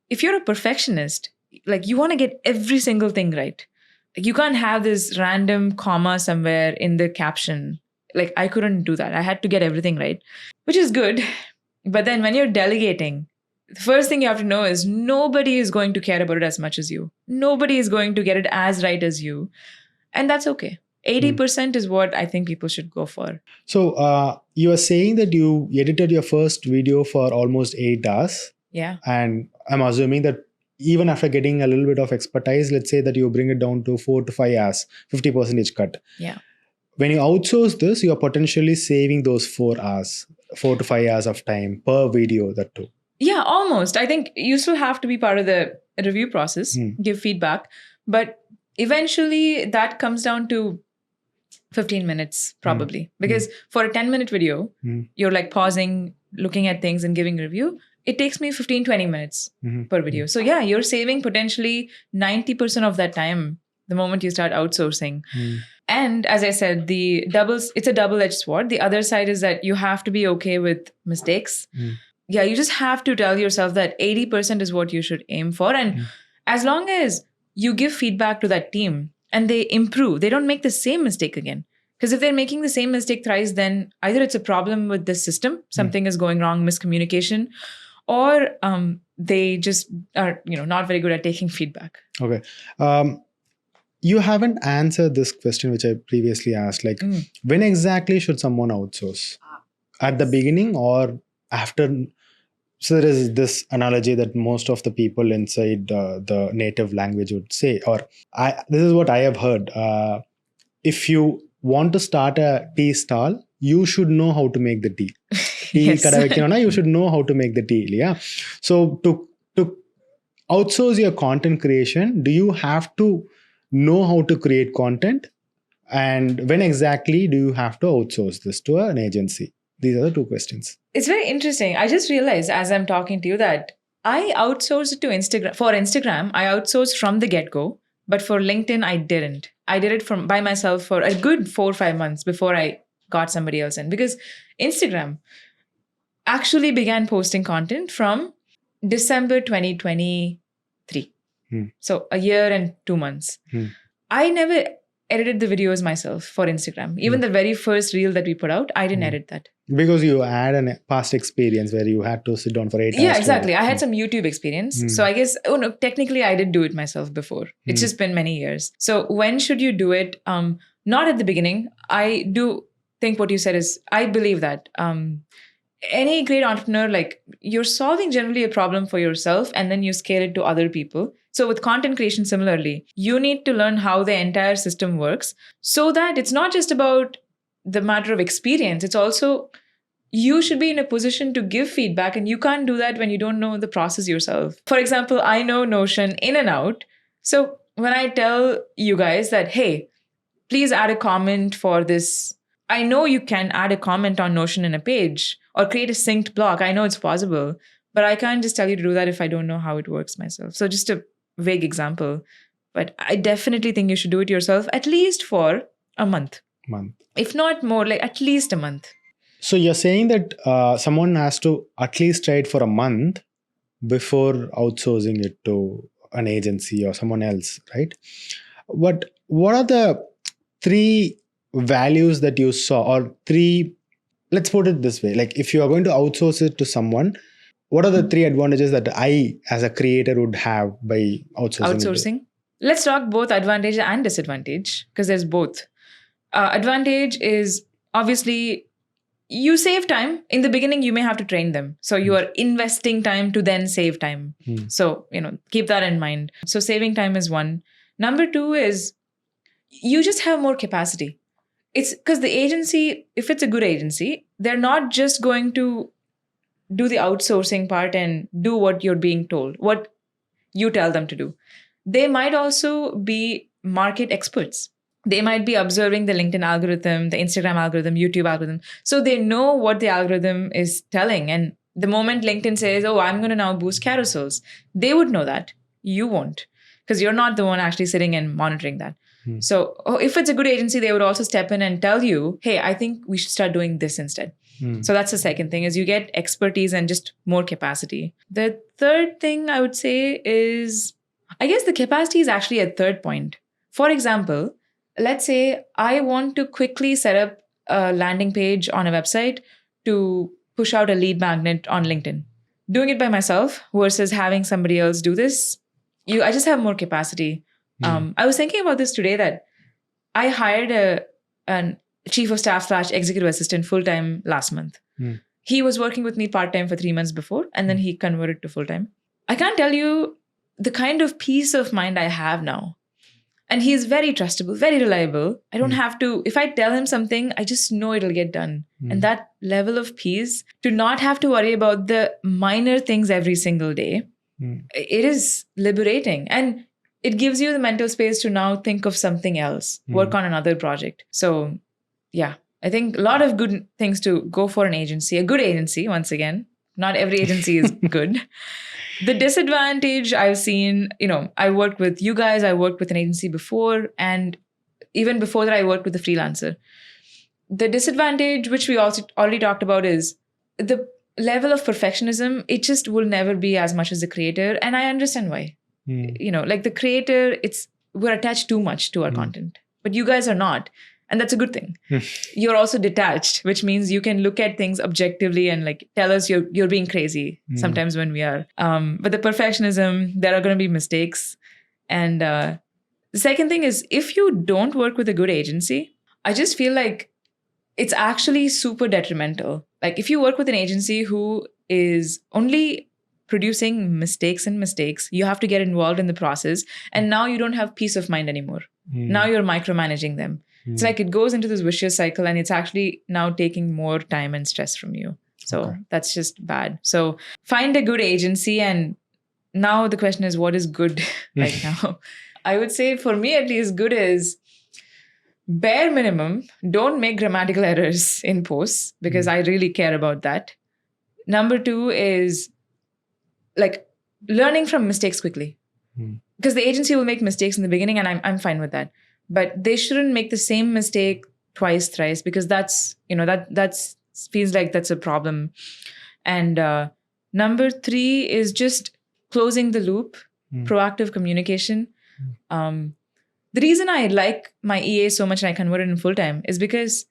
if you're a perfectionist, like, you want to get every single thing right. You can't have this random comma somewhere in the caption. Like, I couldn't do that. I had to get everything right, which is good. But then when you're delegating, the first thing you have to know is nobody is going to care about it as much as you. Nobody is going to get it as right as you. And that's okay. 80% is what I think people should go for. So you are saying that you edited your first video for almost 8 hours. Yeah. And I'm assuming that even after getting a little bit of expertise, let's say that you bring it down to 4 to 5 hours, 50% cut. Yeah. When you outsource this, you are potentially saving those 4 to 5 hours of time per video, that too. Yeah, almost. I think you still have to be part of the review process, give feedback. But eventually that comes down to 15 minutes probably. Because for a 10-minute video, you're like pausing, looking at things and giving a review. It takes me 15, 20 minutes per video. So yeah, you're saving potentially 90% of that time the moment you start outsourcing. Hmm. And as I said, it's a double-edged sword. The other side is that you have to be okay with mistakes. Hmm. Yeah, you just have to tell yourself that 80% is what you should aim for. And as long as you give feedback to that team and they improve, they don't make the same mistake again. Because if they're making the same mistake thrice, then either it's a problem with the system, something is going wrong, miscommunication, or they just are, not very good at taking feedback. Okay. You haven't answered this question, which I previously asked. Like, when exactly should someone outsource? At the beginning or after? So there is this analogy that most of the people inside the native language would say, or this is what I have heard. If you want to start a tea stall, you should know how to make the tea. Yes. You should know how to make the tea. Yeah. So to outsource your content creation, do you have to know how to create content? And when exactly do you have to outsource this to an agency? These are the two questions. It's very interesting. I just realized as I'm talking to you that I outsourced it to Instagram. For Instagram, I outsourced from the get-go. But for LinkedIn, I didn't. I did it by myself for a good 4 or 5 months before I got somebody else in. Because Instagram actually began posting content from December 2023. So a year and 2 months. I never edited the videos myself for Instagram. Even the very first reel that we put out, I didn't edit that. Because you had a past experience where you had to sit down for 8 hours. Yeah, exactly. I had some YouTube experience. So I guess, technically I did do it myself before. It's just been many years. So when should you do it? Not at the beginning. I do think what you said is, I believe that any great entrepreneur, like you're solving generally a problem for yourself and then you scale it to other people. So with content creation, similarly, you need to learn how the entire system works so that it's not just about the matter of experience. It's also, you should be in a position to give feedback, and you can't do that when you don't know the process yourself. For example, I know Notion in and out. So when I tell you guys that, hey, please add a comment for this, I know you can add a comment on Notion in a page or create a synced block. I know it's possible, but I can't just tell you to do that if I don't know how it works myself. So just a vague example, but I definitely think you should do it yourself, at least for a month. If not more, like at least a month. So you're saying that someone has to at least try it for a month before outsourcing it to an agency or someone else, right? What are the 3 values that you saw, or 3, let's put it this way, like if you are going to outsource it to someone, what are the 3 advantages that I as a creator would have by outsourcing? Let's talk both advantage and disadvantage, because there's both. Advantage is obviously you save time. In the beginning, you may have to train them. So you are investing time to then save time. So, keep that in mind. So saving time is one. Number 2 is you just have more capacity. It's because the agency, if it's a good agency, they're not just going to do the outsourcing part and do what you're being told, what you tell them to do. They might also be market experts. They might be observing the LinkedIn algorithm, the Instagram algorithm, YouTube algorithm. So they know what the algorithm is telling. And the moment LinkedIn says, oh, I'm going to now boost carousels, they would know that. You won't, because you're not the one actually sitting and monitoring that. So if it's a good agency, they would also step in and tell you, hey, I think we should start doing this instead. So that's the second thing, is you get expertise and just more capacity. The third thing I would say is, I guess the capacity is actually a third point. For example, let's say I want to quickly set up a landing page on a website to push out a lead magnet on LinkedIn. Doing it by myself versus having somebody else do this, I just have more capacity. I was thinking about this today, that I hired a chief of staff / executive assistant full-time last month. He was working with me part-time for 3 months before, and then he converted to full-time. I can't tell you the kind of peace of mind I have now. And he's very trustable, very reliable. I don't have to, if I tell him something, I just know it'll get done. And that level of peace, to not have to worry about the minor things every single day, it is liberating. And it gives you the mental space to now think of something else, work on another project. So yeah, I think a lot of good things to go for an agency, a good agency, once again. Not every agency is good. The disadvantage I've seen, I worked with you guys, I worked with an agency before, and even before that, I worked with a freelancer. The disadvantage, which we also already talked about, is the level of perfectionism. It just will never be as much as the creator. And I understand why. Like the creator, we're attached too much to our content, but you guys are not. And that's a good thing. You're also detached, which means you can look at things objectively and like tell us you're being crazy sometimes when we are. But the perfectionism, there are going to be mistakes. And the second thing is, if you don't work with a good agency, I just feel like it's actually super detrimental. Like if you work with an agency who is only producing mistakes and mistakes, you have to get involved in the process. And now you don't have peace of mind anymore. Now you're micromanaging them. It's like it goes into this vicious cycle, and it's actually now taking more time and stress from you. So that's just bad. So find a good agency. And now the question is, what is good right now? I would say for me, at least, good is bare minimum. Don't make grammatical errors in posts, because I really care about that. Number 2 is like learning from mistakes quickly, because the agency will make mistakes in the beginning, and I'm fine with that. But they shouldn't make the same mistake twice, thrice, because that's feels like that's a problem. And number 3 is just closing the loop, proactive communication. The reason I like my EA so much and I converted him full time is because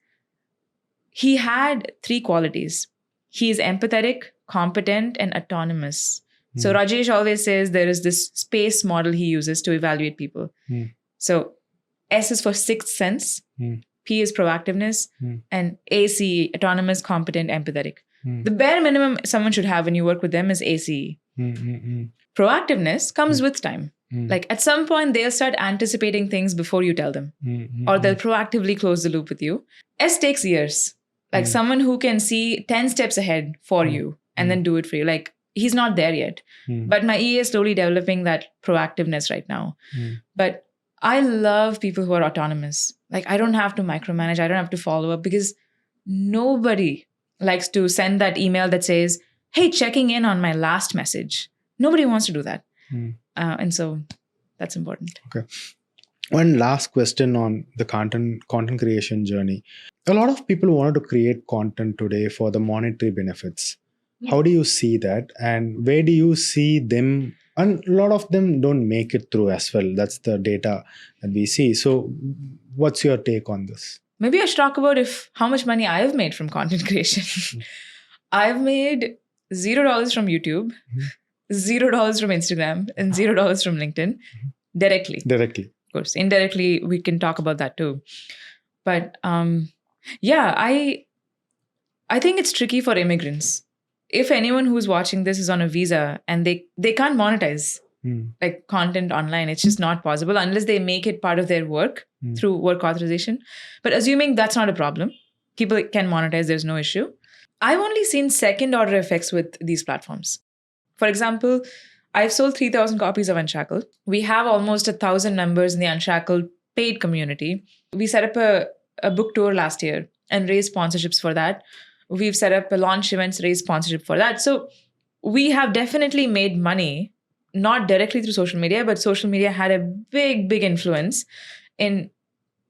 he had 3 qualities. He is empathetic, competent, and autonomous. So Rajesh always says there is this SPACE model he uses to evaluate people. So S is for sixth sense, P is proactiveness, and ACE, autonomous, competent, empathetic. The bare minimum someone should have when you work with them is ACE. Proactiveness comes with time. Like at some point, they'll start anticipating things before you tell them, or they'll proactively close the loop with you. S takes years. Like someone who can see 10 steps ahead for you and then do it for you. Like he's not there yet. But my EA is slowly developing that proactiveness right now. But I love people who are autonomous. Like I don't have to micromanage. I don't have to follow up, because nobody likes to send that email that says, hey, checking in on my last message. Nobody wants to do that. And so that's important. Okay. One last question on the content creation journey. A lot of people wanted to create content today for the monetary benefits. How do you see that? And where do you see them? And a lot of them don't make it through as well. That's the data that we see. So what's your take on this? Maybe I should talk about how much money I've made from content creation. I've made $0 from YouTube, $0 from Instagram, and $0 from LinkedIn directly. Of course, indirectly, we can talk about that too. But yeah, I think it's tricky for immigrants. If anyone who's watching this is on a visa and they can't monetize like content online, it's just not possible unless they make it part of their work through work authorization. But assuming that's not a problem, people can monetize, there's no issue. I've only seen second order effects with these platforms. For example, I've sold 3,000 copies of Unshackled. We have almost 1,000 members in the Unshackled paid community. We set up a book tour last year and raised sponsorships for that. We've set up a launch events, raised sponsorship for that. So we have definitely made money, not directly through social media, but social media had a big, big influence in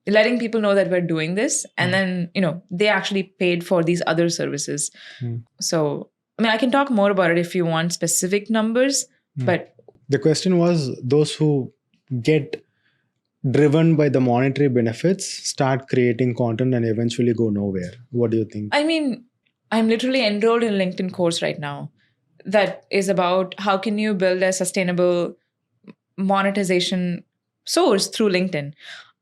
letting people know that we're doing this. And then, they actually paid for these other services. So, I mean, I can talk more about it if you want specific numbers, but the question was those who get driven by the monetary benefits start creating content and eventually go nowhere. What do you think? I mean, I'm literally enrolled in a LinkedIn course right now that is about how can you build a sustainable monetization source through LinkedIn.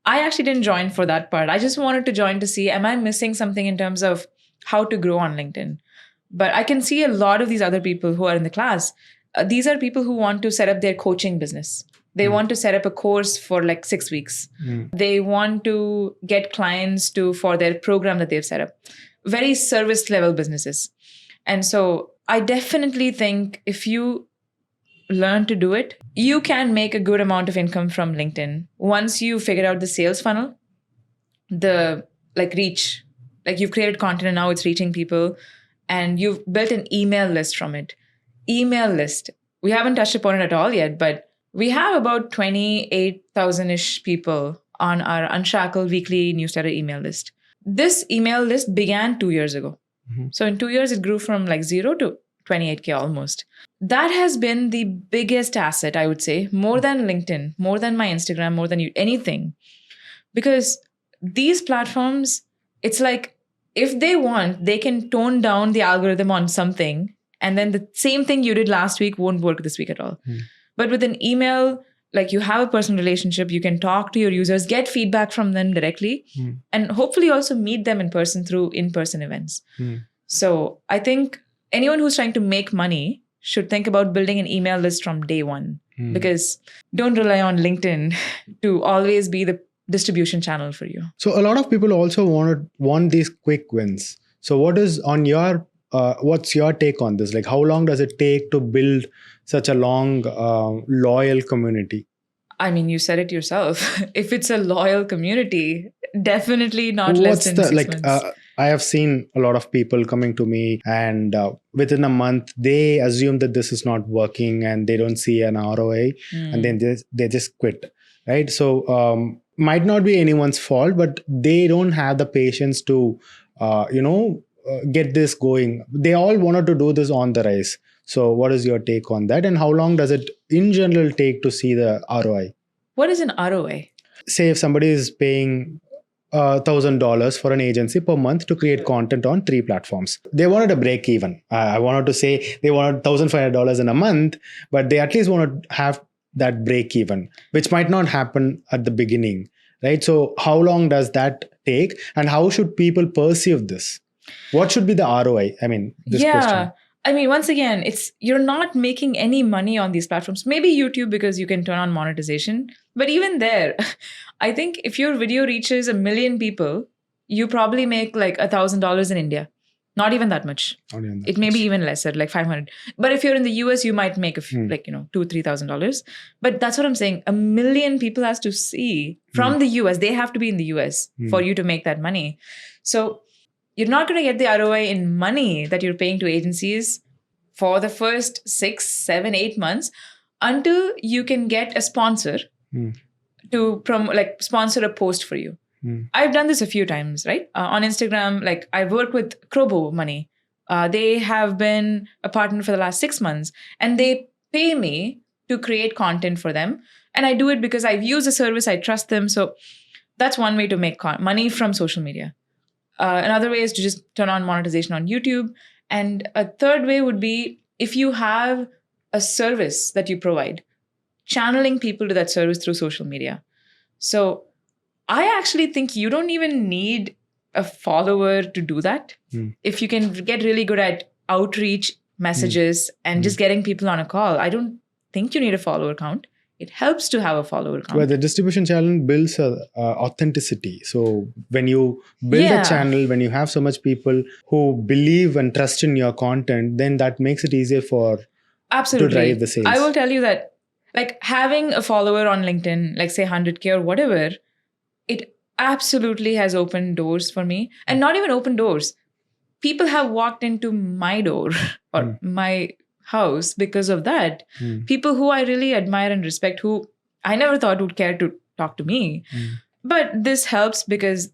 I actually didn't join for that part. I just wanted to join to see, am I missing something in terms of how to grow on LinkedIn? But I can see a lot of these other people who are in the class. These are people who want to set up their coaching business. They want to set up a course for like 6 weeks. They want to get clients for their program that they've set up. Very service level businesses. And so I definitely think if you learn to do it, you can make a good amount of income from LinkedIn. Once you figure out the sales funnel, the reach, like you've created content and now it's reaching people. and you've built an email list from it. Email list. We haven't touched upon it at all yet, but we have about 28,000-ish people on our Unshackled weekly newsletter email list. This email list began 2 years ago. So in 2 years, it grew from like 0 to 28K almost. That has been the biggest asset, I would say, more than LinkedIn, more than my Instagram, more than anything. Because these platforms, it's like if they want, they can tone down the algorithm on something, and then the same thing you did last week won't work this week at all. But with an email, like you have a personal relationship, you can talk to your users, get feedback from them directly, and hopefully also meet them in person through in-person events. So I think anyone who's trying to make money should think about building an email list from day one, because don't rely on LinkedIn to always be the distribution channel for you. So a lot of people also want these quick wins. So what is on your what's your take on this? Like, how long does it take to build such a long, loyal community? I mean, you said it yourself. If it's a loyal community, definitely not less than 6 months. I have seen a lot of people coming to me, and within a month, they assume that this is not working and they don't see an ROI, and then they just quit, right? So might not be anyone's fault, but they don't have the patience to, get this going. They all wanted to do this on the rise. So what is your take on that? And how long does it in general take to see the ROI? What is an ROI? Say if somebody is paying $1,000 for an agency per month to create content on 3 platforms. They wanted a break even. I wanted to say they wanted $1,500 in a month, but they at least want to have that break even, which might not happen at the beginning, right? So how long does that take, and how should people perceive this? What should be the ROI? I mean, this question. I mean, once again, you're not making any money on these platforms. Maybe YouTube, because you can turn on monetization. But even there, I think if your video reaches 1 million people, you probably make like $1,000 in India. Not even that much. It may be even lesser, like 500. But if you're in the US, you might make $2,000-3,000. But that's what I'm saying. 1 million people has to see from the US. They have to be in the US for you to make that money. So you're not going to get the ROI in money that you're paying to agencies for the first 6, 7, 8 months until you can get a sponsor to sponsor a post for you. I've done this a few times, right? On Instagram, like I've worked with Krobo Money. They have been a partner for the last 6 months, and they pay me to create content for them. And I do it because I've used the service, I trust them. So that's one way to make money from social media. Another way is to just turn on monetization on YouTube. And a third way would be if you have a service that you provide, channeling people to that service through social media. So I actually think you don't even need a follower to do that. If you can get really good at outreach messages and just getting people on a call, I don't think you need a follower count. It helps to have a follower count. Well, the distribution channel builds authenticity. So when you build a channel, when you have so much people who believe and trust in your content, then that makes it easier to drive the sales. I will tell you that like having a follower on LinkedIn, like say 100K or whatever, it absolutely has opened doors for me. And not even open doors. People have walked into my door or my house because of that. People who I really admire and respect, who I never thought would care to talk to me. But this helps because,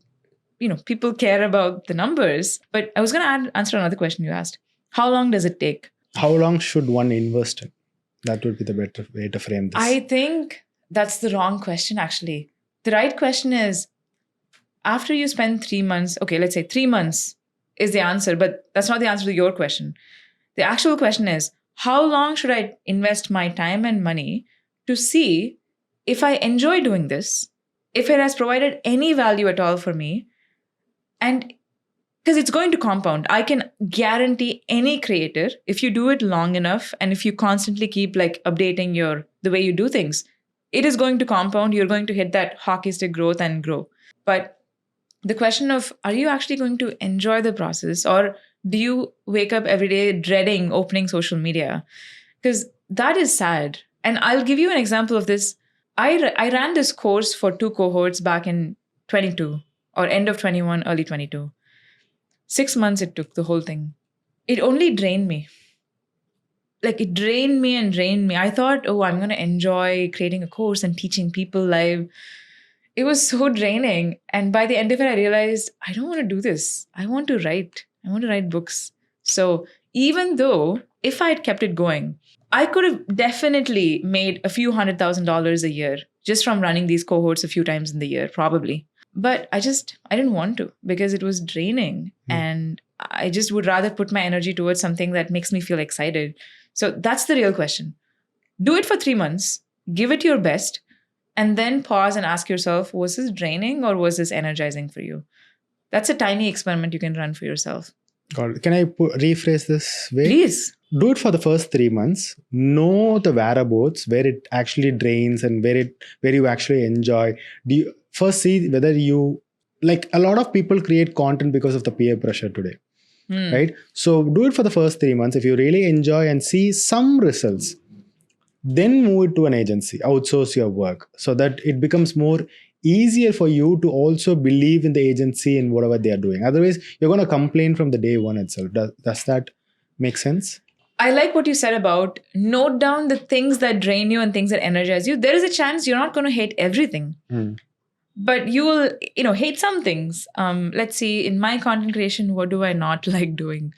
people care about the numbers. But I was going to answer another question you asked. How long does it take? How long should one invest in? That would be the better way to frame this. I think that's the wrong question, actually. The right question is, after you spend 3 months, okay, let's say 3 months is the answer, but that's not the answer to your question. The actual question is, how long should I invest my time and money to see if I enjoy doing this, if it has provided any value at all for me? And because it's going to compound. I can guarantee any creator, if you do it long enough and if you constantly keep like updating the way you do things, it is going to compound. You're going to hit that hockey stick growth and grow. But the question of, are you actually going to enjoy the process, or do you wake up every day dreading opening social media? Because that is sad. And I'll give you an example of this. I ran this course for 2 cohorts back in 22 or end of 21, early 22. 6 months it took, the whole thing. it only drained me. Like it drained me and drained me. I thought, oh, I'm going to enjoy creating a course and teaching people live. It was so draining. And by the end of it, I realized I don't want to do this. I want to write. I want to write books. So even though if I had kept it going, I could have definitely made a few $100,000 a year just from running these cohorts a few times in the year, probably. But I didn't want to because it was draining. And I just would rather put my energy towards something that makes me feel excited. So that's the real question. Do it for 3 months, give it your best, and then pause and ask yourself, was this draining or was this energizing for you? That's a tiny experiment you can run for yourself. Got it. Can I rephrase this way? Please. Do it for the first 3 months. Know the whereabouts, where it actually drains and where you actually enjoy. Do you first see whether you, like a lot of people create content because of the peer pressure today. Right? So do it for the first 3 months. If you really enjoy and see some results, then move it to an agency, outsource your work so that it becomes more easier for you to also believe in the agency and whatever they are doing. Otherwise, you're going to complain from the day one itself. Does that make sense? I like what you said about note down the things that drain you and things that energize you. There is a chance you're not going to hate everything. But you will, hate some things. Let's see, in my content creation, what do I not like doing?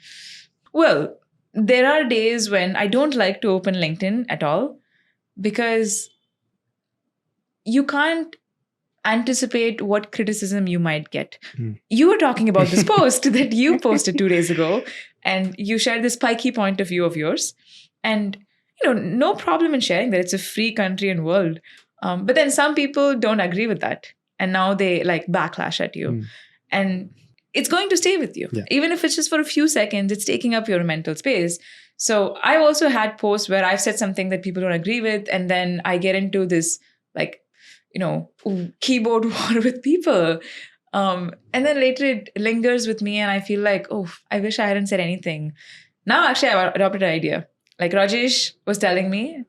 Well, there are days when I don't like to open LinkedIn at all because you can't anticipate what criticism you might get. You were talking about this post that you posted 2 days ago, and you shared this spiky point of view of yours. And, no problem in sharing that. It's a free country and world. But then some people don't agree with that. And now they backlash at you. And it's going to stay with you. Yeah. Even if it's just for a few seconds, it's taking up your mental space. So I've also had posts where I've said something that people don't agree with. And then I get into this keyboard war with people. And then later it lingers with me and I feel like, oh, I wish I hadn't said anything. Now actually I've adopted an idea. Like Rajesh was telling me,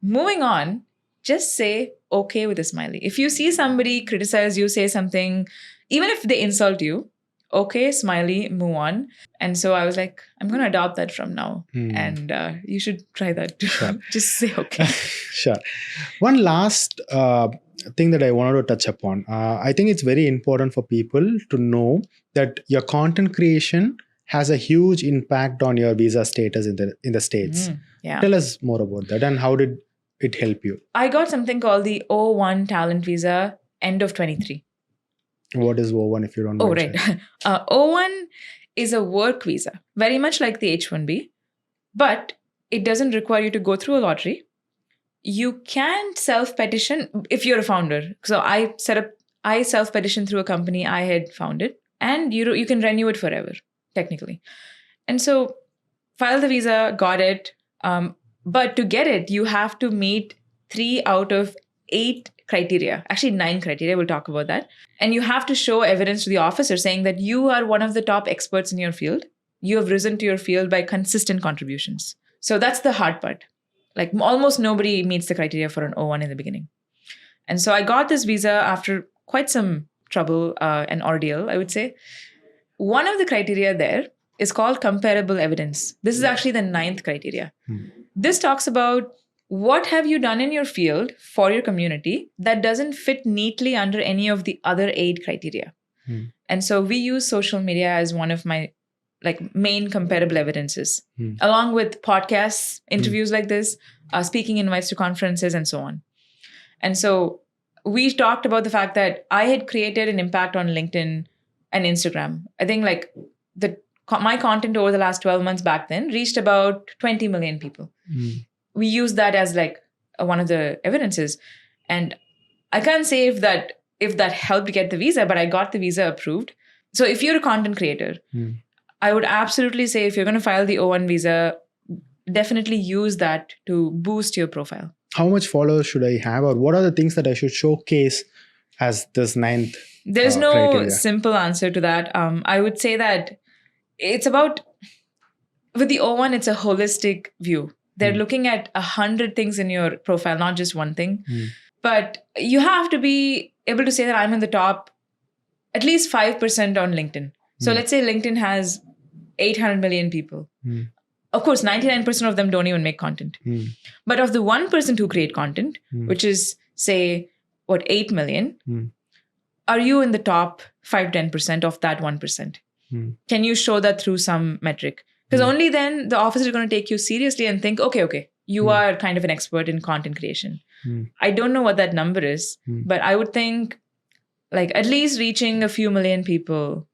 moving on, just say okay with a smiley. If you see somebody criticize you, say something, even if they insult you, okay, smiley, move on. And so I was like, I'm going to adopt that from now. And you should try that too. Sure. Just say okay. Sure. One last thing that I wanted to touch upon. I think it's very important for people to know that your content creation has a huge impact on your visa status in the States. Yeah. Tell us more about that and how did it help you? I got something called the O-1 talent visa end of 23. What is O-1 if you don't know? Oh, right. O-1 is a work visa, very much like the H-1B, but it doesn't require you to go through a lottery. You can self-petition if you're a founder. So I self-petitioned through a company I had founded, and you can renew it forever, technically. And so filed the visa, got it. But to get it, you have to meet 3 out of 8 criteria, actually 9 criteria. We'll talk about that. And you have to show evidence to the officer saying that you are one of the top experts in your field. You have risen to your field by consistent contributions. So that's the hard part. Like almost nobody meets the criteria for an O-1 in the beginning. And so I got this visa after quite some trouble and ordeal, I would say. One of the criteria there is called comparable evidence. This is actually the 9th criteria. This talks about what have you done in your field for your community that doesn't fit neatly under any of the other 8 criteria. And so we use social media as one of my main comparable evidences, along with podcasts, interviews like this, speaking invites to conferences, and so on. And so we talked about the fact that I had created an impact on LinkedIn and Instagram. I think my content over the last 12 months back then reached about 20 million people. We use that as one of the evidences. And I can't say if that helped get the visa, but I got the visa approved. So if you're a content creator, I would absolutely say if you're going to file the O-1 visa, definitely use that to boost your profile. How much followers should I have, or what are the things that I should showcase as this 9th There's no criteria? Simple answer to that. I would say that it's about, with the O-1, it's a holistic view. They're looking at 100 things in your profile, not just one thing. But you have to be able to say that I'm in the top at least 5% on LinkedIn. So let's say LinkedIn has 800 million people. Mm. Of course, 99% of them don't even make content. Mm. But of the 1% who create content, Mm. which is, say, 8 million, Mm. are you in the top 5-10% of that 1%? Mm. Can you show that through some metric? Because only then the officer is going to take you seriously and think, okay, you are kind of an expert in content creation. Mm. I don't know what that number is, Mm. but I would think like at least reaching a few million people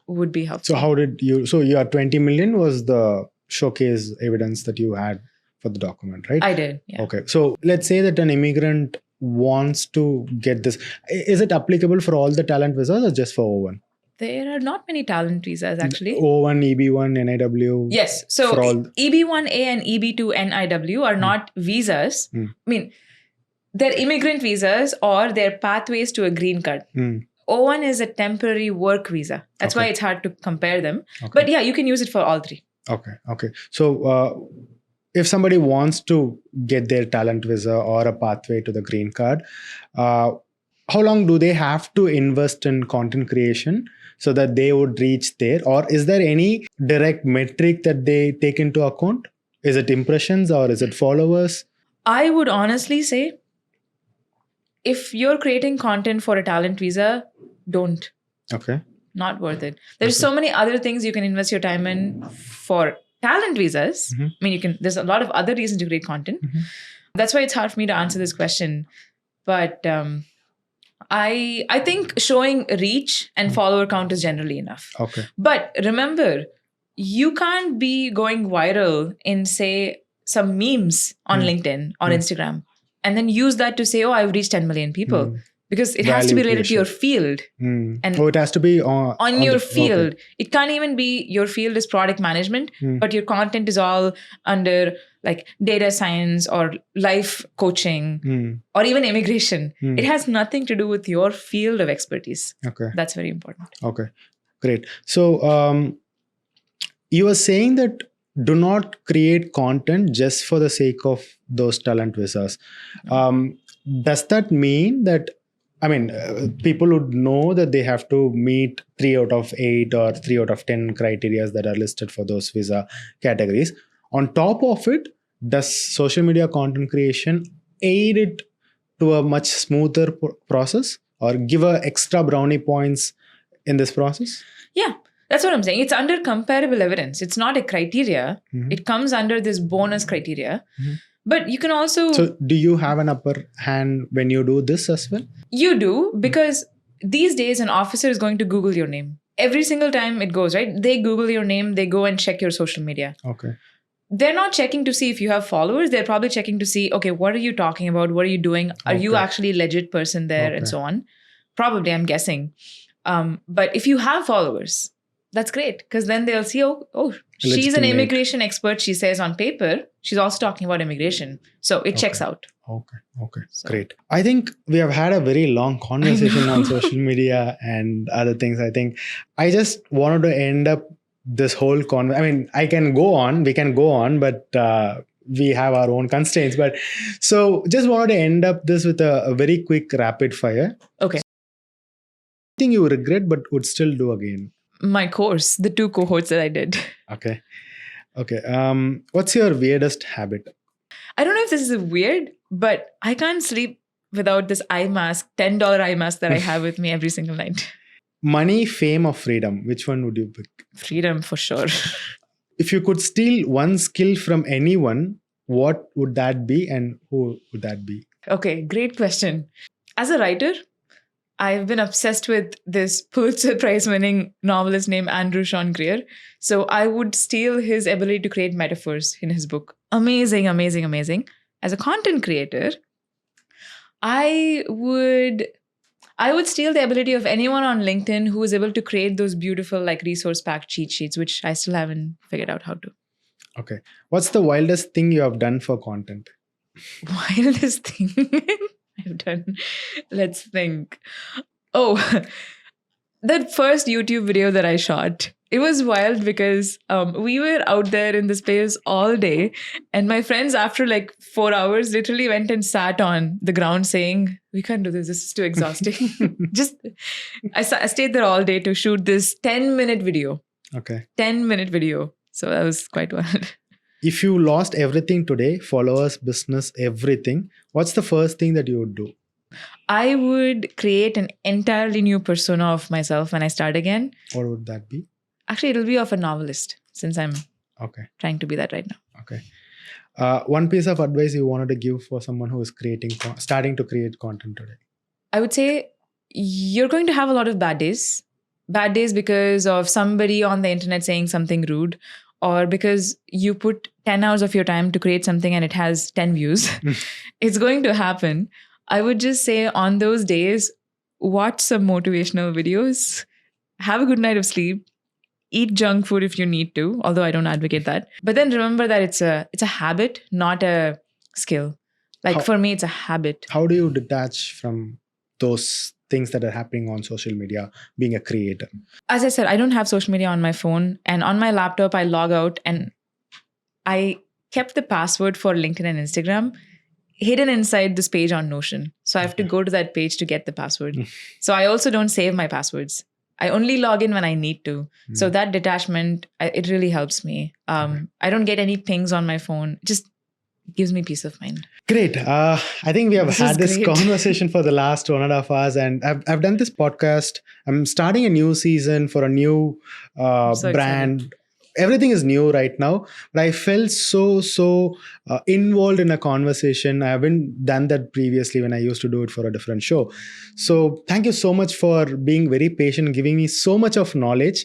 would be helpful. So how did you, so your 20 million was the showcase evidence that you had for the document, right? I did, yeah. Okay. So let's say that an immigrant wants to get this. Is it applicable for all the talent visas or just for O-1? There are not many talent visas actually. O-1, EB1, NIW. Yes. So for all... EB1A and EB2 NIW are not visas. I mean, they're immigrant visas or they're pathways to a green card. O-1 is a temporary work visa. That's why it's hard to compare them. Okay. But yeah, you can use it for all three. Okay. So if somebody wants to get their talent visa or a pathway to the green card, how long do they have to invest in content creation so that they would reach there? Or is there any direct metric that they take into account? Is it impressions or is it followers? I would honestly say, if you're creating content for a talent visa, don't. Okay. Not worth it. There's so many other things you can invest your time in for talent visas. I mean, there's a lot of other reasons to create content. That's why it's hard for me to answer this question. But I think showing reach and follower count is generally enough. Okay. But remember, you can't be going viral in, say, some memes on LinkedIn or Instagram and then use that to say, oh, I've reached 10 million people. Because it has to be related to your field. And it has to be on your the field. Okay. It can't even be your field is product management, but your content is all under like data science or life coaching or even immigration. It has nothing to do with your field of expertise. Okay. That's very important. Okay, great. So you were saying that do not create content just for the sake of those talent visas. Does that mean that, I mean, people would know that they have to meet 3 out of 8 or 3 out of 10 criteria that are listed for those visa categories. On top of it, does social media content creation aid it to a much smoother process or give a extra brownie points in this process? Yeah, that's what I'm saying. It's under comparable evidence. It's not a criteria. It comes under this bonus criteria. But you can also... So do you have an upper hand when you do this as well? You do, because these days an officer is going to Google your name. Every single time it goes, right? They Google your name, they go and check your social media. Okay. They're not checking to see if you have followers. They're probably checking to see, okay, what are you talking about? What are you doing? Are you actually a legit person there? And so on. Probably, I'm guessing. But if you have followers, that's great. Because then they'll see, oh, she's an immigration expert. She says on paper, she's also talking about immigration. So it checks out. Okay. So, great. I think we have had a very long conversation on social media and other things. I think I just wanted to end up this whole I mean, we can go on, but we have our own constraints. But so just wanted to end up this with a very quick rapid fire. Okay. Something you regret but would still do again? My course, the 2 cohorts that I did. Okay. What's your weirdest habit? I don't know if this is weird, but I can't sleep without this eye mask, $10 eye mask that I have with me every single night. Money, fame, or freedom? Which one would you pick? Freedom, for sure. If you could steal one skill from anyone, what would that be and who would that be? Okay, great question. As a writer, I've been obsessed with this Pulitzer Prize winning novelist named Andrew Sean Greer. So I would steal his ability to create metaphors in his book. Amazing. As a content creator, I would steal the ability of anyone on LinkedIn who is able to create those beautiful like resource packed cheat sheets, which I still haven't figured out how to. Okay. What's the wildest thing you have done for content? Wildest thing I've done? Let's think. Oh, that first YouTube video that I shot. It was wild because we were out there in the space all day. And my friends, after like 4 hours, literally went and sat on the ground saying, we can't do this. This is too exhausting. I stayed there all day to shoot this 10-minute video. Okay. 10-minute video. So that was quite wild. If you lost everything today, followers, business, everything, what's the first thing that you would do? I would create an entirely new persona of myself when I start again. What would that be? Actually, it'll be of a novelist since I'm Okay. trying to be that right now. Okay. One piece of advice you wanted to give for someone who is starting to create content today? I would say you're going to have a lot of bad days. Bad days because of somebody on the internet saying something rude, or because you put 10 hours of your time to create something and it has 10 views. It's going to happen. I would just say on those days, watch some motivational videos, have a good night of sleep, eat junk food if you need to, although I don't advocate that. But then remember that it's a habit, not a skill. Like for me, it's a habit. How do you detach from those things that are happening on social media, being a creator? As I said, I don't have social media on my phone, and on my laptop, I log out and I kept the password for LinkedIn and Instagram hidden inside this page on Notion. So I have to go to that page to get the password. So I also don't save my passwords. I only log in when I need to. So that detachment, it really helps me. I don't get any pings on my phone. It just gives me peace of mind. Great. I think we have had this conversation for the last 1.5 hours, and I've done this podcast. I'm starting a new season for a new brand. Excited. Everything is new right now, but I felt so involved in a conversation. I haven't done that previously when I used to do it for a different show. So thank you so much for being very patient and giving me so much of knowledge.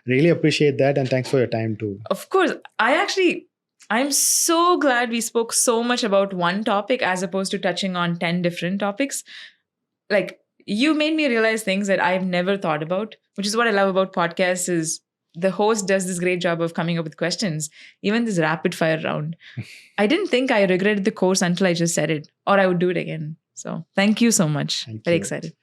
Really appreciate that, and thanks for your time too. Of course. I'm so glad we spoke so much about one topic as opposed to touching on 10 different topics. Like, you made me realize things that I've never thought about, which is what I love about podcasts is the host does this great job of coming up with questions, even this rapid fire round. I didn't think I regretted the course until I just said it, or I would do it again. So thank you so much. Very excited.